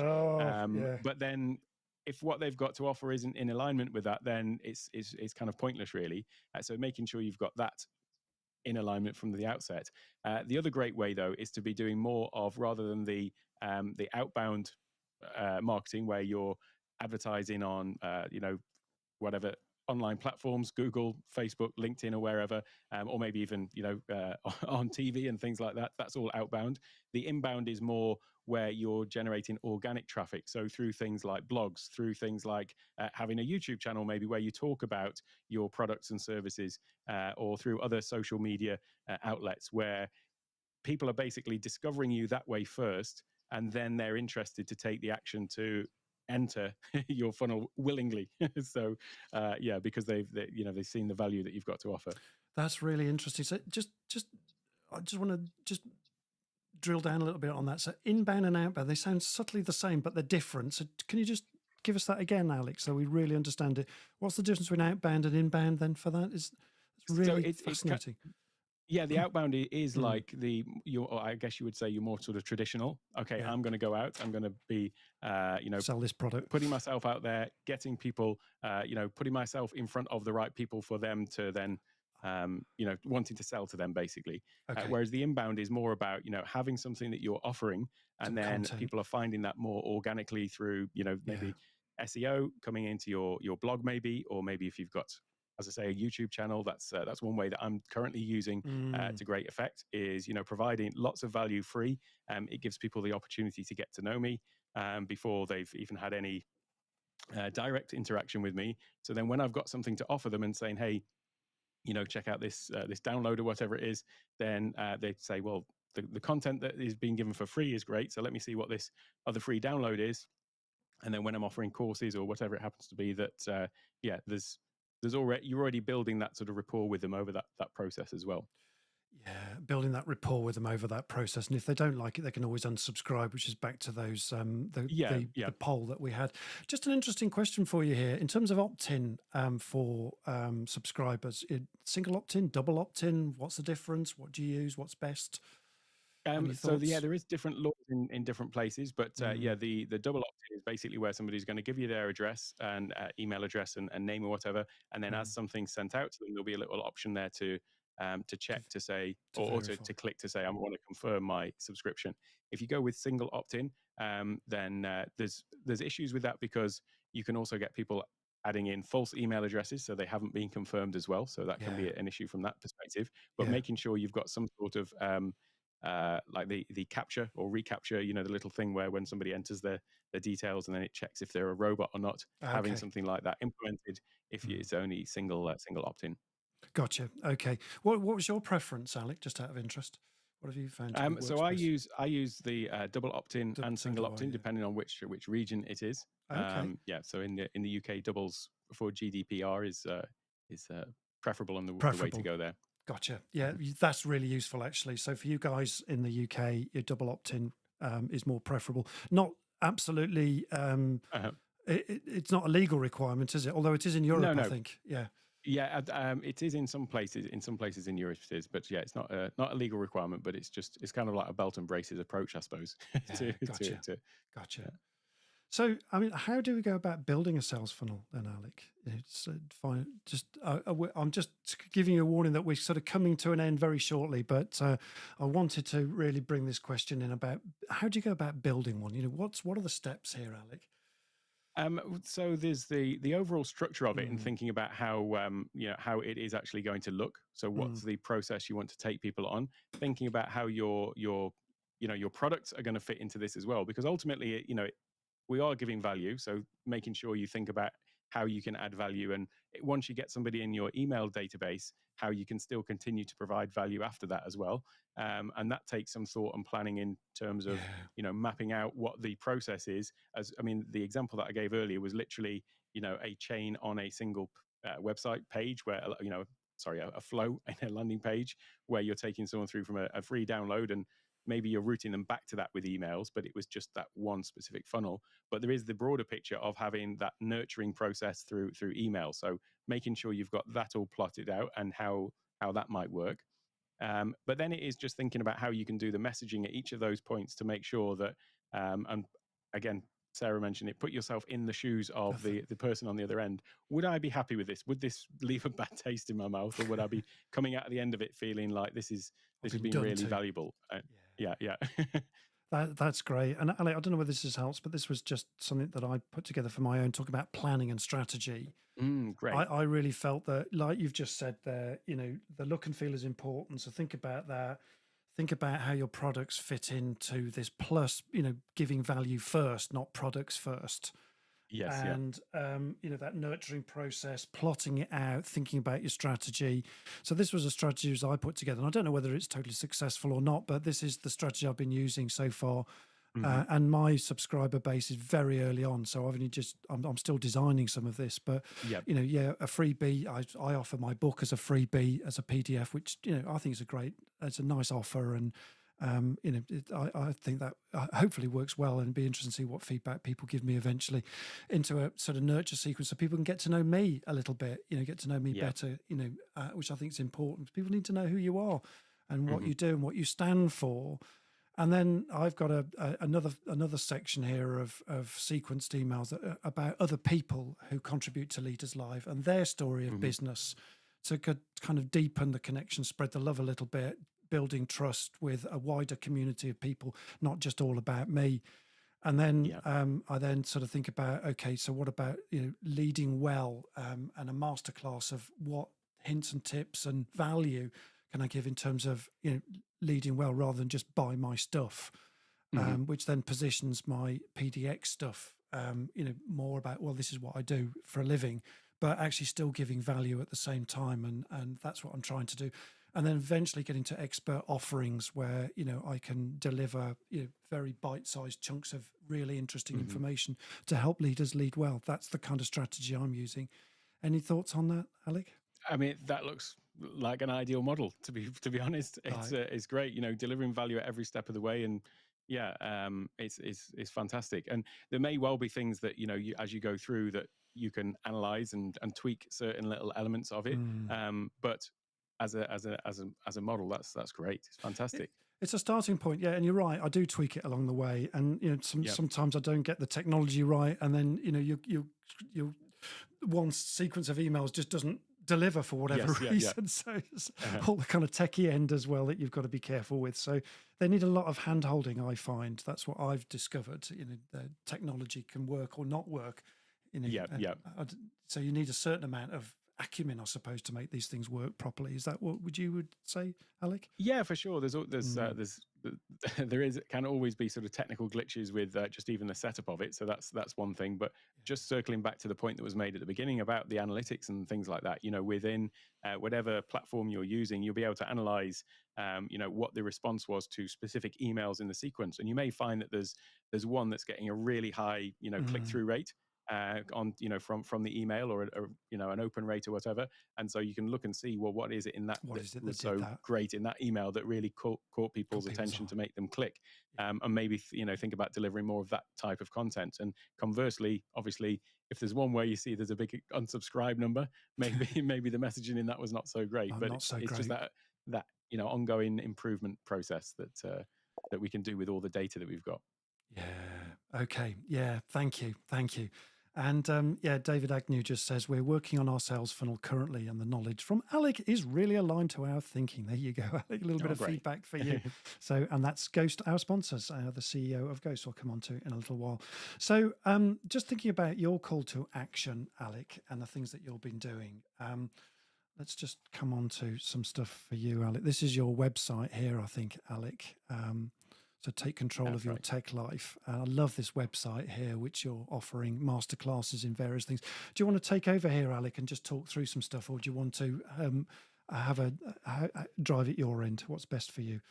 But then if what they've got to offer isn't in alignment with that, then it's kind of pointless, really. So making sure you've got that in alignment from the outset. The other great way, though, is to be doing more of, rather than the outbound marketing where you're advertising on whatever online platforms, Google, Facebook, LinkedIn, or wherever, or maybe even on TV and things like that. That's all outbound. The inbound is more where you're generating organic traffic. So through things like blogs, through things like having a YouTube channel, maybe where you talk about your products and services, or through other social media outlets, where people are basically discovering you that way first, and then they're interested to take the action to enter your funnel willingly. So because they've seen the value that you've got to offer. That's really interesting. So I just want to drill down a little bit on that. So inbound and outbound, they sound subtly the same, but they're different. So can you just give us that again, Alex, so we really understand it? What's the difference between outbound and inbound then for that? It's really fascinating. The outbound is like I guess you would say you're more sort of traditional. Okay, I'm going to go out. I'm going to be, sell this product, putting myself out there, getting people, putting myself in front of the right people for them to then, wanting to sell to them, basically. Whereas the inbound is more about, having something that you're offering, and then content. People are finding that more organically through, maybe SEO coming into your blog, maybe, or maybe if you've got, as I say, a YouTube channel. That's one way that I'm currently using to great effect, is providing lots of value free. It gives people the opportunity to get to know me before they've even had any direct interaction with me. So then when I've got something to offer them and saying, hey, check out this download or whatever it is, then they'd say, well, the content that is being given for free is great, so let me see what this other free download is. And then when I'm offering courses or whatever it happens to be, that you're already building that sort of rapport with them over that process as well. Yeah, building that rapport with them over that process, and if they don't like it, they can always unsubscribe, which is back to those the poll that we had. Just an interesting question for you here in terms of opt-in for subscribers. Single opt-in, double opt-in. What's the difference? What do you use? What's best? There is different laws in different places, but the double opt-in is basically where somebody's going to give you their address and email address and name or whatever, and then as something's sent out to them, there'll be a little option there to check to say, or to click to say, I want to confirm my subscription. If you go with single opt-in, then there's issues with that, because you can also get people adding in false email addresses, so they haven't been confirmed as well. So that can be an issue from that perspective. But making sure you've got some sort of like the capture or recapture, the little thing where when somebody enters their details and then it checks if they're a robot or not, having something like that implemented if it's only single opt-in. Gotcha. Okay. What was your preference, Alec? Just out of interest, what have you found? So I use the double opt-in and single opt-in, depending on which region it is. Okay. So in the UK, doubles for GDPR is preferable and the way to go there. Gotcha. Yeah, that's really useful actually. So for you guys in the UK, your double opt-in is more preferable. Not absolutely. Uh-huh. It's not a legal requirement, is it? Although it is in No, Europe, I no. think. Yeah. Yeah, it is in some places. In some places in Europe, it is. But yeah, it's not a legal requirement. But it's kind of like a belt and braces approach, I suppose. Yeah. To Gotcha. Gotcha. yeah. So, I mean, how do we go about building a sales funnel then, Alec? It's fine. I'm just giving you a warning that we're sort of coming to an end very shortly, but I wanted to really bring this question in about how do you go about building one? What are the steps here, Alec? So there's the overall structure of it, and Mm, thinking about how how it is actually going to look. So mm, what's the process you want to take people on? Thinking about how your products are going to fit into this as well, because ultimately, we are giving value. So making sure you think about how you can add value, and once you get somebody in your email database, how you can still continue to provide value after that as well. And that takes some thought and planning in terms of yeah. mapping out what the process is. As I mean, the example that I gave earlier was literally a chain on a single website page where sorry, a flow in a landing page where you're taking someone through from a free download, and maybe you're routing them back to that with emails, but it was just that one specific funnel. But there is the broader picture of having that nurturing process through email. So making sure you've got that all plotted out and how that might work. But then it is just thinking about how you can do the messaging at each of those points to make sure that, and again, Sarah mentioned it, put yourself in the shoes of the Perfect. person on the other end. Would I be happy with this? Would this leave a bad taste in my mouth, or would I be coming out at the end of it feeling like this I've has been been done really to. valuable? Yeah. Yeah. That's great. And Alec, I don't know whether this helps, but this was just something that I put together for my own, talking about planning and strategy. Great. I really felt that, like you've just said there, the look and feel is important. So think about that. Think about how your products fit into this, plus, giving value first, not products first. Yes. Yeah. And that nurturing process, plotting it out, thinking about your strategy. So this was a strategy as I put together, and I don't know whether it's totally successful or not, but this is the strategy I've been using so far. Hmm. And my subscriber base is very early on, so I've only I'm still designing some of this, but Yep. a freebie. I offer my book as a freebie, as a PDF, which I think is it's a nice offer, and I think that hopefully works well, and it'd be interesting to see what feedback people give me eventually into a sort of nurture sequence, so people can get to know me a little bit, get to know me Yeah. better, which I think is important. People need to know who you are and what Hmm. you do and what you stand for. And then I've got another section here of sequenced emails about other people who contribute to Leaders Live and their story of Hmm. business, to kind of deepen the connection, spread the love a little bit, building trust with a wider community of people, not just all about me. And then Yeah. I then sort of think about, okay, so what about leading well, and a masterclass of what hints and tips and value can I give in terms of leading well, rather than just buy my stuff, Hmm. which then positions my PDX stuff, more about, well, this is what I do for a living, but actually still giving value at the same time, and that's what I'm trying to do. And then eventually getting to expert offerings where I can deliver very bite-sized chunks of really interesting Hmm. information to help leaders lead well. That's the kind of strategy I'm using. Any thoughts on that, Alec? I mean, that looks like an ideal model. To be honest, Right. it's great. Delivering value at every step of the way, and yeah, it's fantastic. And there may well be things that as you go through, that you can analyze and tweak certain little elements of it. Mm. But as a model, that's great. It's It, fantastic. it's a starting point, yeah, and you're right. I do tweak it along the way, and Yep. sometimes I don't get the technology right, and then you one sequence of emails just doesn't deliver for whatever Yes. Yeah. Yeah. reason. So it's Uh-huh. all the kind of techie end as well that you've got to be careful with. So they need a lot of hand holding, I find. That's what I've discovered. The technology can work or not work. Yep. Yep. So you need a certain amount of acumen, I suppose, to make these things work properly. Is that what would say, Alec? Yeah, for sure. Mm, There is can always be sort of technical glitches with just even the setup of it. So that's one thing. But just circling back to the point that was made at the beginning about the analytics and things like that, within whatever platform you're using, you'll be able to analyze, what the response was to specific emails in the sequence, and you may find that there's one that's getting a really high, click mm, through rate. on from the email or an open rate or whatever. And so you can look and see, well, what is it in that What that is it was that did so that? great in that email that really caught people's attention eye. to make them click. And maybe think about delivering more of that type of content. And conversely, obviously, if there's one where you see there's a big unsubscribe number, maybe the messaging in that was not so great. But Not so it's just great. that ongoing improvement process that we can do with all the data that we've got. Yeah. Okay. Yeah. Thank you. Thank you. And yeah, David Agnew just says we're working on our sales funnel currently, and the knowledge from Alec is really aligned to our thinking. There you go, Alec. A little bit Oh, of great. feedback for you. So, and that's Ghost, our sponsors, the CEO of Ghost. I'll come on to in a little while. So, just thinking about your call to action, Alec, and the things that you've been doing. Let's just come on to some stuff for you, Alec. This is your website here, I think, Alec. So take control That's of your right. tech life. I love this website here, which you're offering masterclasses in various things. Do you want to take over here, Alec, and just talk through some stuff, or do you want to drive it your end? What's best for you?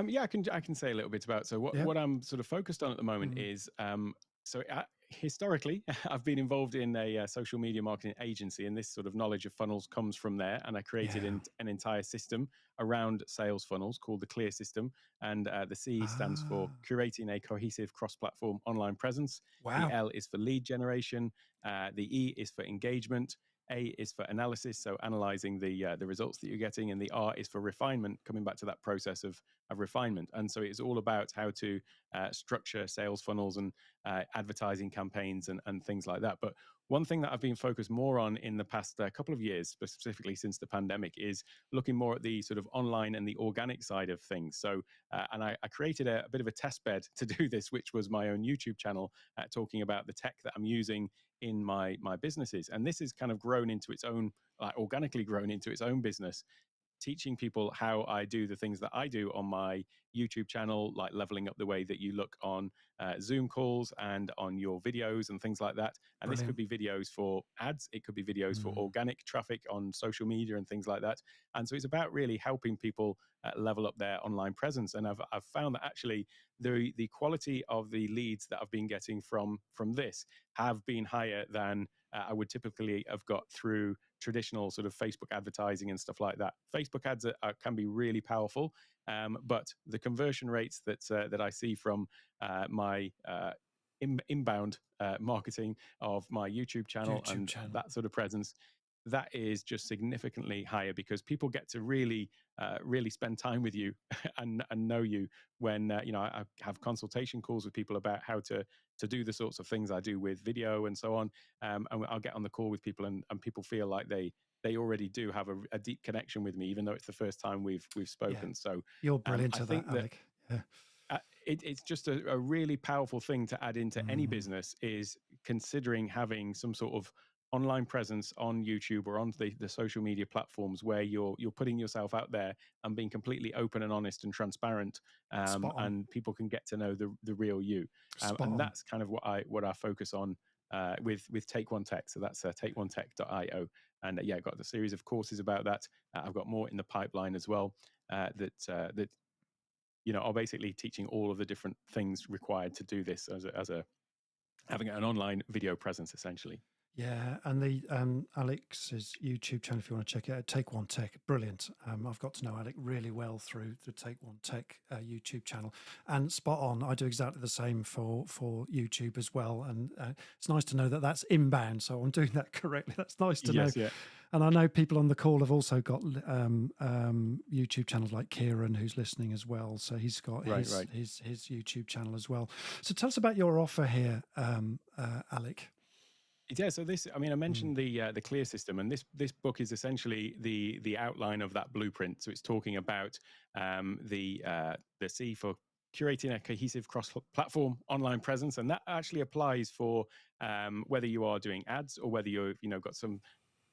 Yeah, I can say a little bit about. So Yeah. what I'm sort of focused on at the moment is historically I've been involved in a social media marketing agency, and this sort of knowledge of funnels comes from there. And I created Yeah. an entire system around sales funnels called the Clear System, and the C stands for Ah, curating a cohesive cross-platform online presence. The wow. L is for lead generation. The E is for engagement. A is for analysis, so analyzing the results that you're getting, and the R is for refinement, coming back to that process of refinement. And so it's all about how to structure sales funnels and advertising campaigns and things like that. But one thing that I've been focused more on in the past couple of years, specifically since the pandemic, is looking more at the sort of online and the organic side of things. So, and I created a bit of a test bed to do this, which was my own YouTube channel, talking about the tech that I'm using in my businesses. And this has kind of grown into its own, like organically grown into its own business, teaching people how I do the things that I do on my YouTube channel, like leveling up the way that you look on Zoom calls and on your videos and things like that. And this could Brilliant. be videos for ads, it could be videos for Mm, organic traffic on social media and things like that. And so it's about really helping people level up their online presence. And I've found that actually the quality of the leads that I've been getting from this have been higher than I would typically have got through traditional sort of Facebook advertising and stuff like that. Facebook ads can be really powerful, but the conversion rates that I see from my inbound marketing of my YouTube channel YouTube and channel. that sort of presence, that is just significantly higher because people get to really really spend time with you and know you when I have consultation calls with people about how to do the sorts of things I do with video and so on. And I'll get on the call with people, and people feel like they already do have a deep connection with me, even though it's the first time we've Yeah. spoken. So You're brilliant I at that, think that Alec. Yeah. it's just a really powerful thing to add into any Mm, business, is considering having some sort of online presence on YouTube or on the social media platforms where you're putting yourself out there and being completely open and honest and transparent, spot on. and people can get to know the real you. Spot And on. that's kind of what I focus on with Take One Tech. So that's takeonetech.io. And yeah, I've got a series of courses about that. I've got more in the pipeline as well, that are basically teaching all of the different things required to do this as a having an online video presence, essentially. Yeah, and the Alex's YouTube channel, if you want to check it out, Take One Tech, brilliant. I've got to know Alec really well through the Take One Tech YouTube channel, and spot on. I do exactly the same for YouTube as well, and it's nice to know that that's inbound, so I'm doing that correctly. That's nice to know. Yes, yeah. And I know people on the call have also got YouTube channels like Kieran, who's listening as well. So he's got Right, his right. his YouTube channel as well. So tell us about your offer here, Alec. Yeah, so this, I mean, I Mm, mentioned the Clear System, and this book is essentially the outline of that blueprint. So it's talking about the C for curating a cohesive cross-platform online presence, and that actually applies for whether you are doing ads or whether you've got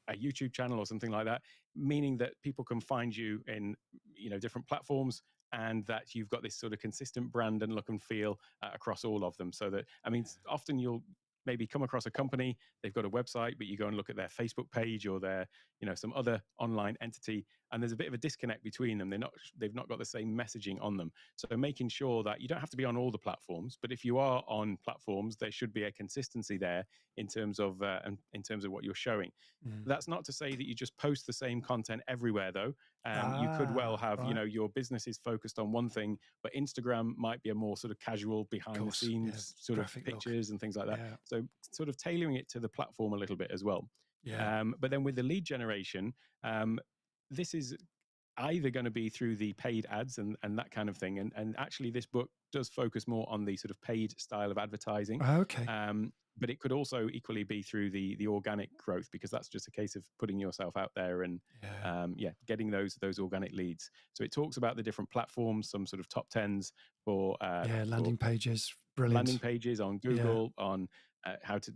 a YouTube channel or something like that, meaning that people can find you in different platforms, and that you've got this sort of consistent brand and look and feel across all of them. So that, I mean, often maybe come across a company, they've got a website, but you go and look at their Facebook page or their, some other online entity, and there's a bit of a disconnect between them. They've not got the same messaging on them. So making sure that you don't have to be on all the platforms, but if you are on platforms, there should be a consistency there in terms of what you're showing. That's not to say that you just post the same content everywhere, though. You could well have, right. your business is focused on one thing, but Instagram might be a more sort of casual, behind the scenes sort of graphic pictures look. and things like that. Yeah. So sort of tailoring it to the platform a little bit as well. Yeah. But then with the lead generation, this is either going to be through the paid ads and that kind of thing. And actually, this book does focus more on the sort of paid style of advertising. Okay. But it could also equally be through the organic growth, because that's just a case of putting yourself out there and getting those organic leads. So it talks about the different platforms, some sort of top tens for landing pages. Brilliant. landing pages on Google, on how to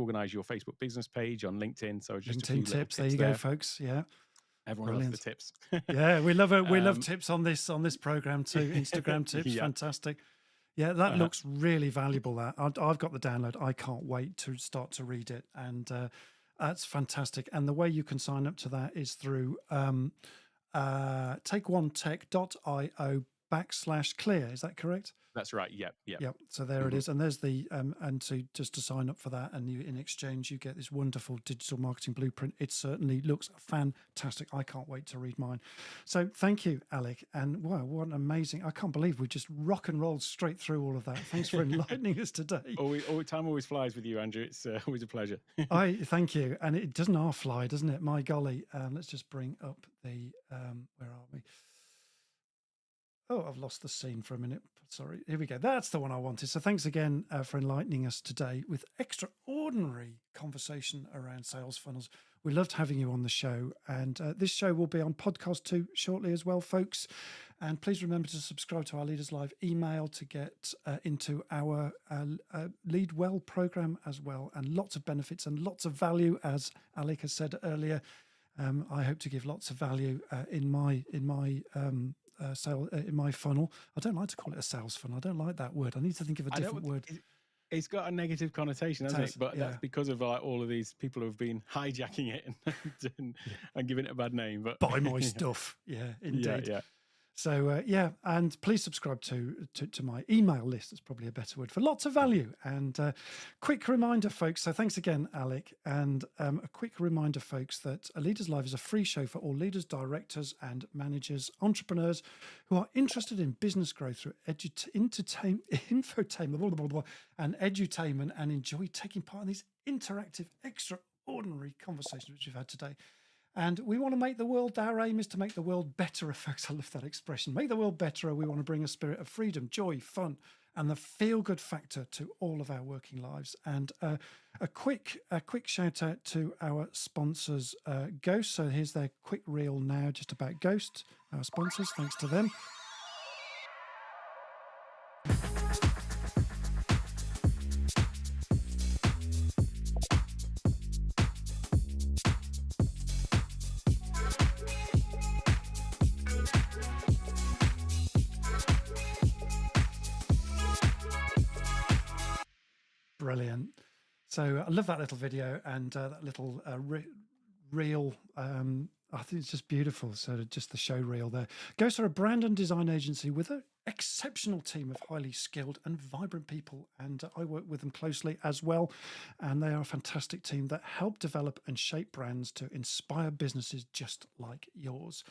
organize your Facebook business page, on LinkedIn. So just LinkedIn a few little tips. There you there. go, folks. Yeah. Everyone loves the tips. Yeah, we love it. We love tips on this program too. Instagram tips, Yeah. fantastic. Yeah, that looks really valuable. That I've got the download. I can't wait to start to read it, and that's fantastic. And the way you can sign up to that is through takeonetech.io/clear. Is that correct? That's right. Yep. So there it is, and there's the and to sign up for that, and you in exchange you get this wonderful digital marketing blueprint. It certainly looks fantastic. I can't wait to read mine. So thank you, Alec, and wow, what an amazing! I can't believe we just rock and rolled straight through all of that. Thanks for enlightening us today. Time always flies with you, Andrew. It's always a pleasure. I thank you, and it doesn't half fly, doesn't it? My golly, let's just bring up the where are we? Oh, I've lost the scene for a minute. Sorry. Here we go. That's the one I wanted. So thanks again for enlightening us today with extraordinary conversation around sales funnels. We loved having you on the show. And this show will be on podcast 2 shortly as well, folks. And please remember to subscribe to our Leaders Live email to get into our Lead Well program as well. And lots of benefits and lots of value, as Alec has said earlier. I hope to give lots of value in my in my funnel. I don't like to call it a sales funnel. I don't like that word. I need to think of a different word. It's got a negative connotation, hasn't it? But that's because of all of these people who have been hijacking it and giving it a bad name. But buy my stuff. Yeah, indeed. Yeah. So and please subscribe to my email list. That's probably a better word for lots of value. And quick reminder, folks. So thanks again, Alec. And a quick reminder, folks, that Leaders Live is a free show for all leaders, directors, and managers, entrepreneurs who are interested in business growth through infotainment and edutainment, and enjoy taking part in these interactive, extraordinary conversations which we've had today. And we want to make the world, our aim is to make the world better, folks. I love that expression. Make the world better. We want to bring a spirit of freedom, joy, fun, and the feel-good factor to all of our working lives. And a quick shout out to our sponsors, Ghost. So here's their quick reel now just about Ghost, our sponsors. Thanks to them. Brilliant. So I love that little video and that little reel. I think it's just beautiful. So just the show reel there. Ghost are a brand and design agency with an exceptional team of highly skilled and vibrant people. And I work with them closely as well. And they are a fantastic team that help develop and shape brands to inspire businesses just like yours.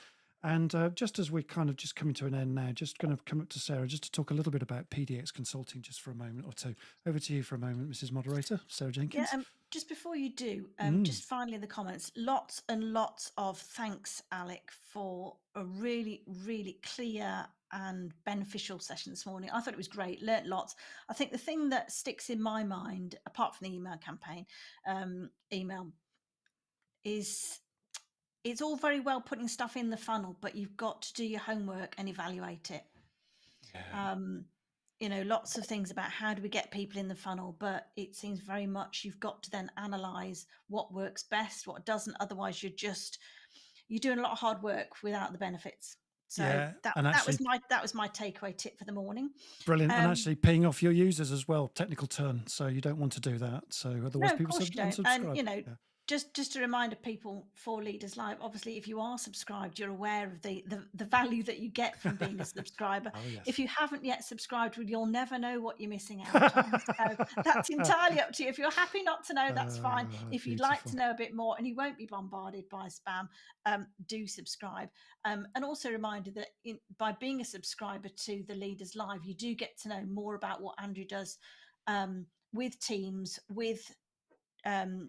And just as we're kind of just coming to an end now, just going to come up to Sarah just to talk a little bit about PDX Consulting just for a moment or two. Over to you for a moment, Mrs. Moderator, Sarah Jenkins. Yeah, just before you do, just finally in the comments, lots and lots of thanks, Alec, for a really, really clear and beneficial session this morning. I thought it was great, learnt lots. I think the thing that sticks in my mind, apart from the email campaign, is it's all very well putting stuff in the funnel, but you've got to do your homework and evaluate it. Yeah. Lots of things about how do we get people in the funnel, but it seems very much you've got to then analyze what works best, what doesn't. Otherwise, you're doing a lot of hard work without the benefits. So Yeah, that and actually, that was my takeaway tip for the morning. brilliant. And Um, actually paying off your users as well, technical term. So you don't want to do that. So No, otherwise of people course you don't. And unsubscribe. Yeah. just a reminder, people, for Leaders Live. Obviously, if you are subscribed, you're aware of the value that you get from being a subscriber. Oh, yes. If you haven't yet subscribed, well, you'll never know what you're missing out on. So that's entirely up to you. If you're happy not to know, that's fine. If you'd like Beautiful. to know a bit more and you won't be bombarded by spam, do subscribe. And also a reminder that by being a subscriber to the Leaders Live, you do get to know more about what Andrew does with teams, with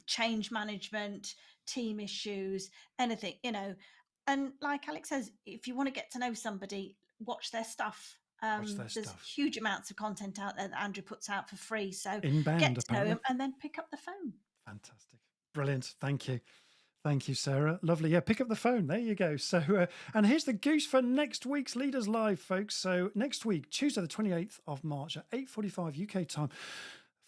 change management, team issues, anything, And like Alex says, if you want to get to know somebody, watch their stuff. Watch their There's stuff. huge amounts of content out there that Andrew puts out for free. So Inbound, get to apparently. know him and then pick up the phone. Fantastic. Brilliant. Thank you. Thank you, Sarah. Lovely. Yeah, pick up the phone. There you go. So, and here's the goose for next week's Leaders Live, folks. So next week, Tuesday, the 28th of March at 8:45 UK time,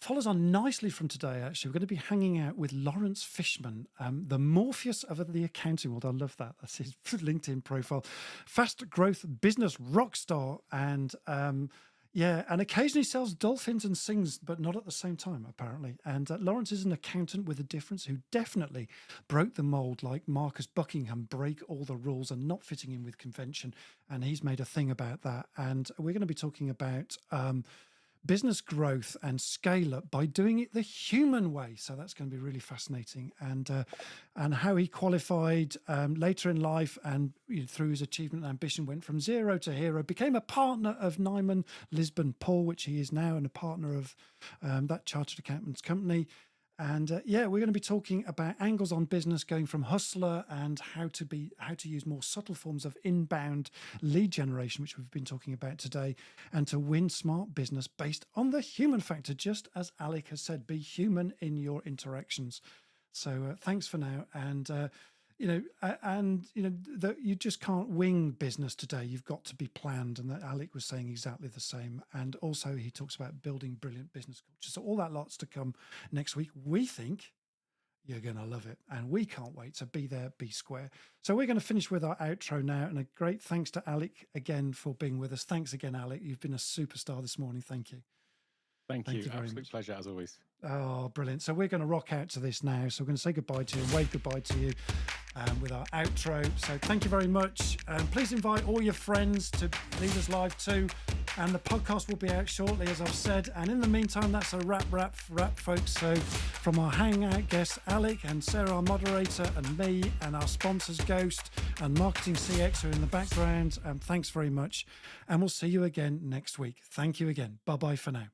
follows on nicely from today, actually. We're going to be hanging out with Lawrence Fishman, the Morpheus of the accounting world. I love that. That's his LinkedIn profile. Fast growth business rock star. And and occasionally sells dolphins and sings, but not at the same time, apparently. And Lawrence is an accountant with a difference who definitely broke the mold, like Marcus Buckingham, break all the rules and not fitting in with convention. And he's made a thing about that. And we're going to be talking about business growth and scale up by doing it the human way. So that's going to be really fascinating. And how he qualified later in life and through his achievement and ambition went from zero to hero, became a partner of Nyman Lisbon Paul, which he is now, and a partner of that chartered accountants company. And we're going to be talking about angles on business, going from hustler and how to use more subtle forms of inbound lead generation, which we've been talking about today, and to win smart business based on the human factor, just as Alec has said, be human in your interactions. So thanks for now. And that you just can't wing business today. You've got to be planned. And that Alec was saying exactly the same. And also he talks about building brilliant business culture. So all that lots to come next week. We think you're going to love it. And we can't wait. So be there, be square. So we're going to finish with our outro now. And a great thanks to Alec again for being with us. Thanks again, Alec. You've been a superstar this morning. Thank you. Thank you. Very Absolute much. pleasure as always. Oh, brilliant. So we're going to rock out to this now. So we're going to say goodbye to you and wave goodbye to you with our outro. So thank you very much. Please invite all your friends to Leaders Live too. And the podcast will be out shortly, as I've said. And in the meantime, that's a wrap, folks. So from our hangout guests, Alec and Sarah, our moderator, and me, and our sponsors, Ghost and Marketing CX, who are in the background. Thanks very much. And we'll see you again next week. Thank you again. Bye-bye for now.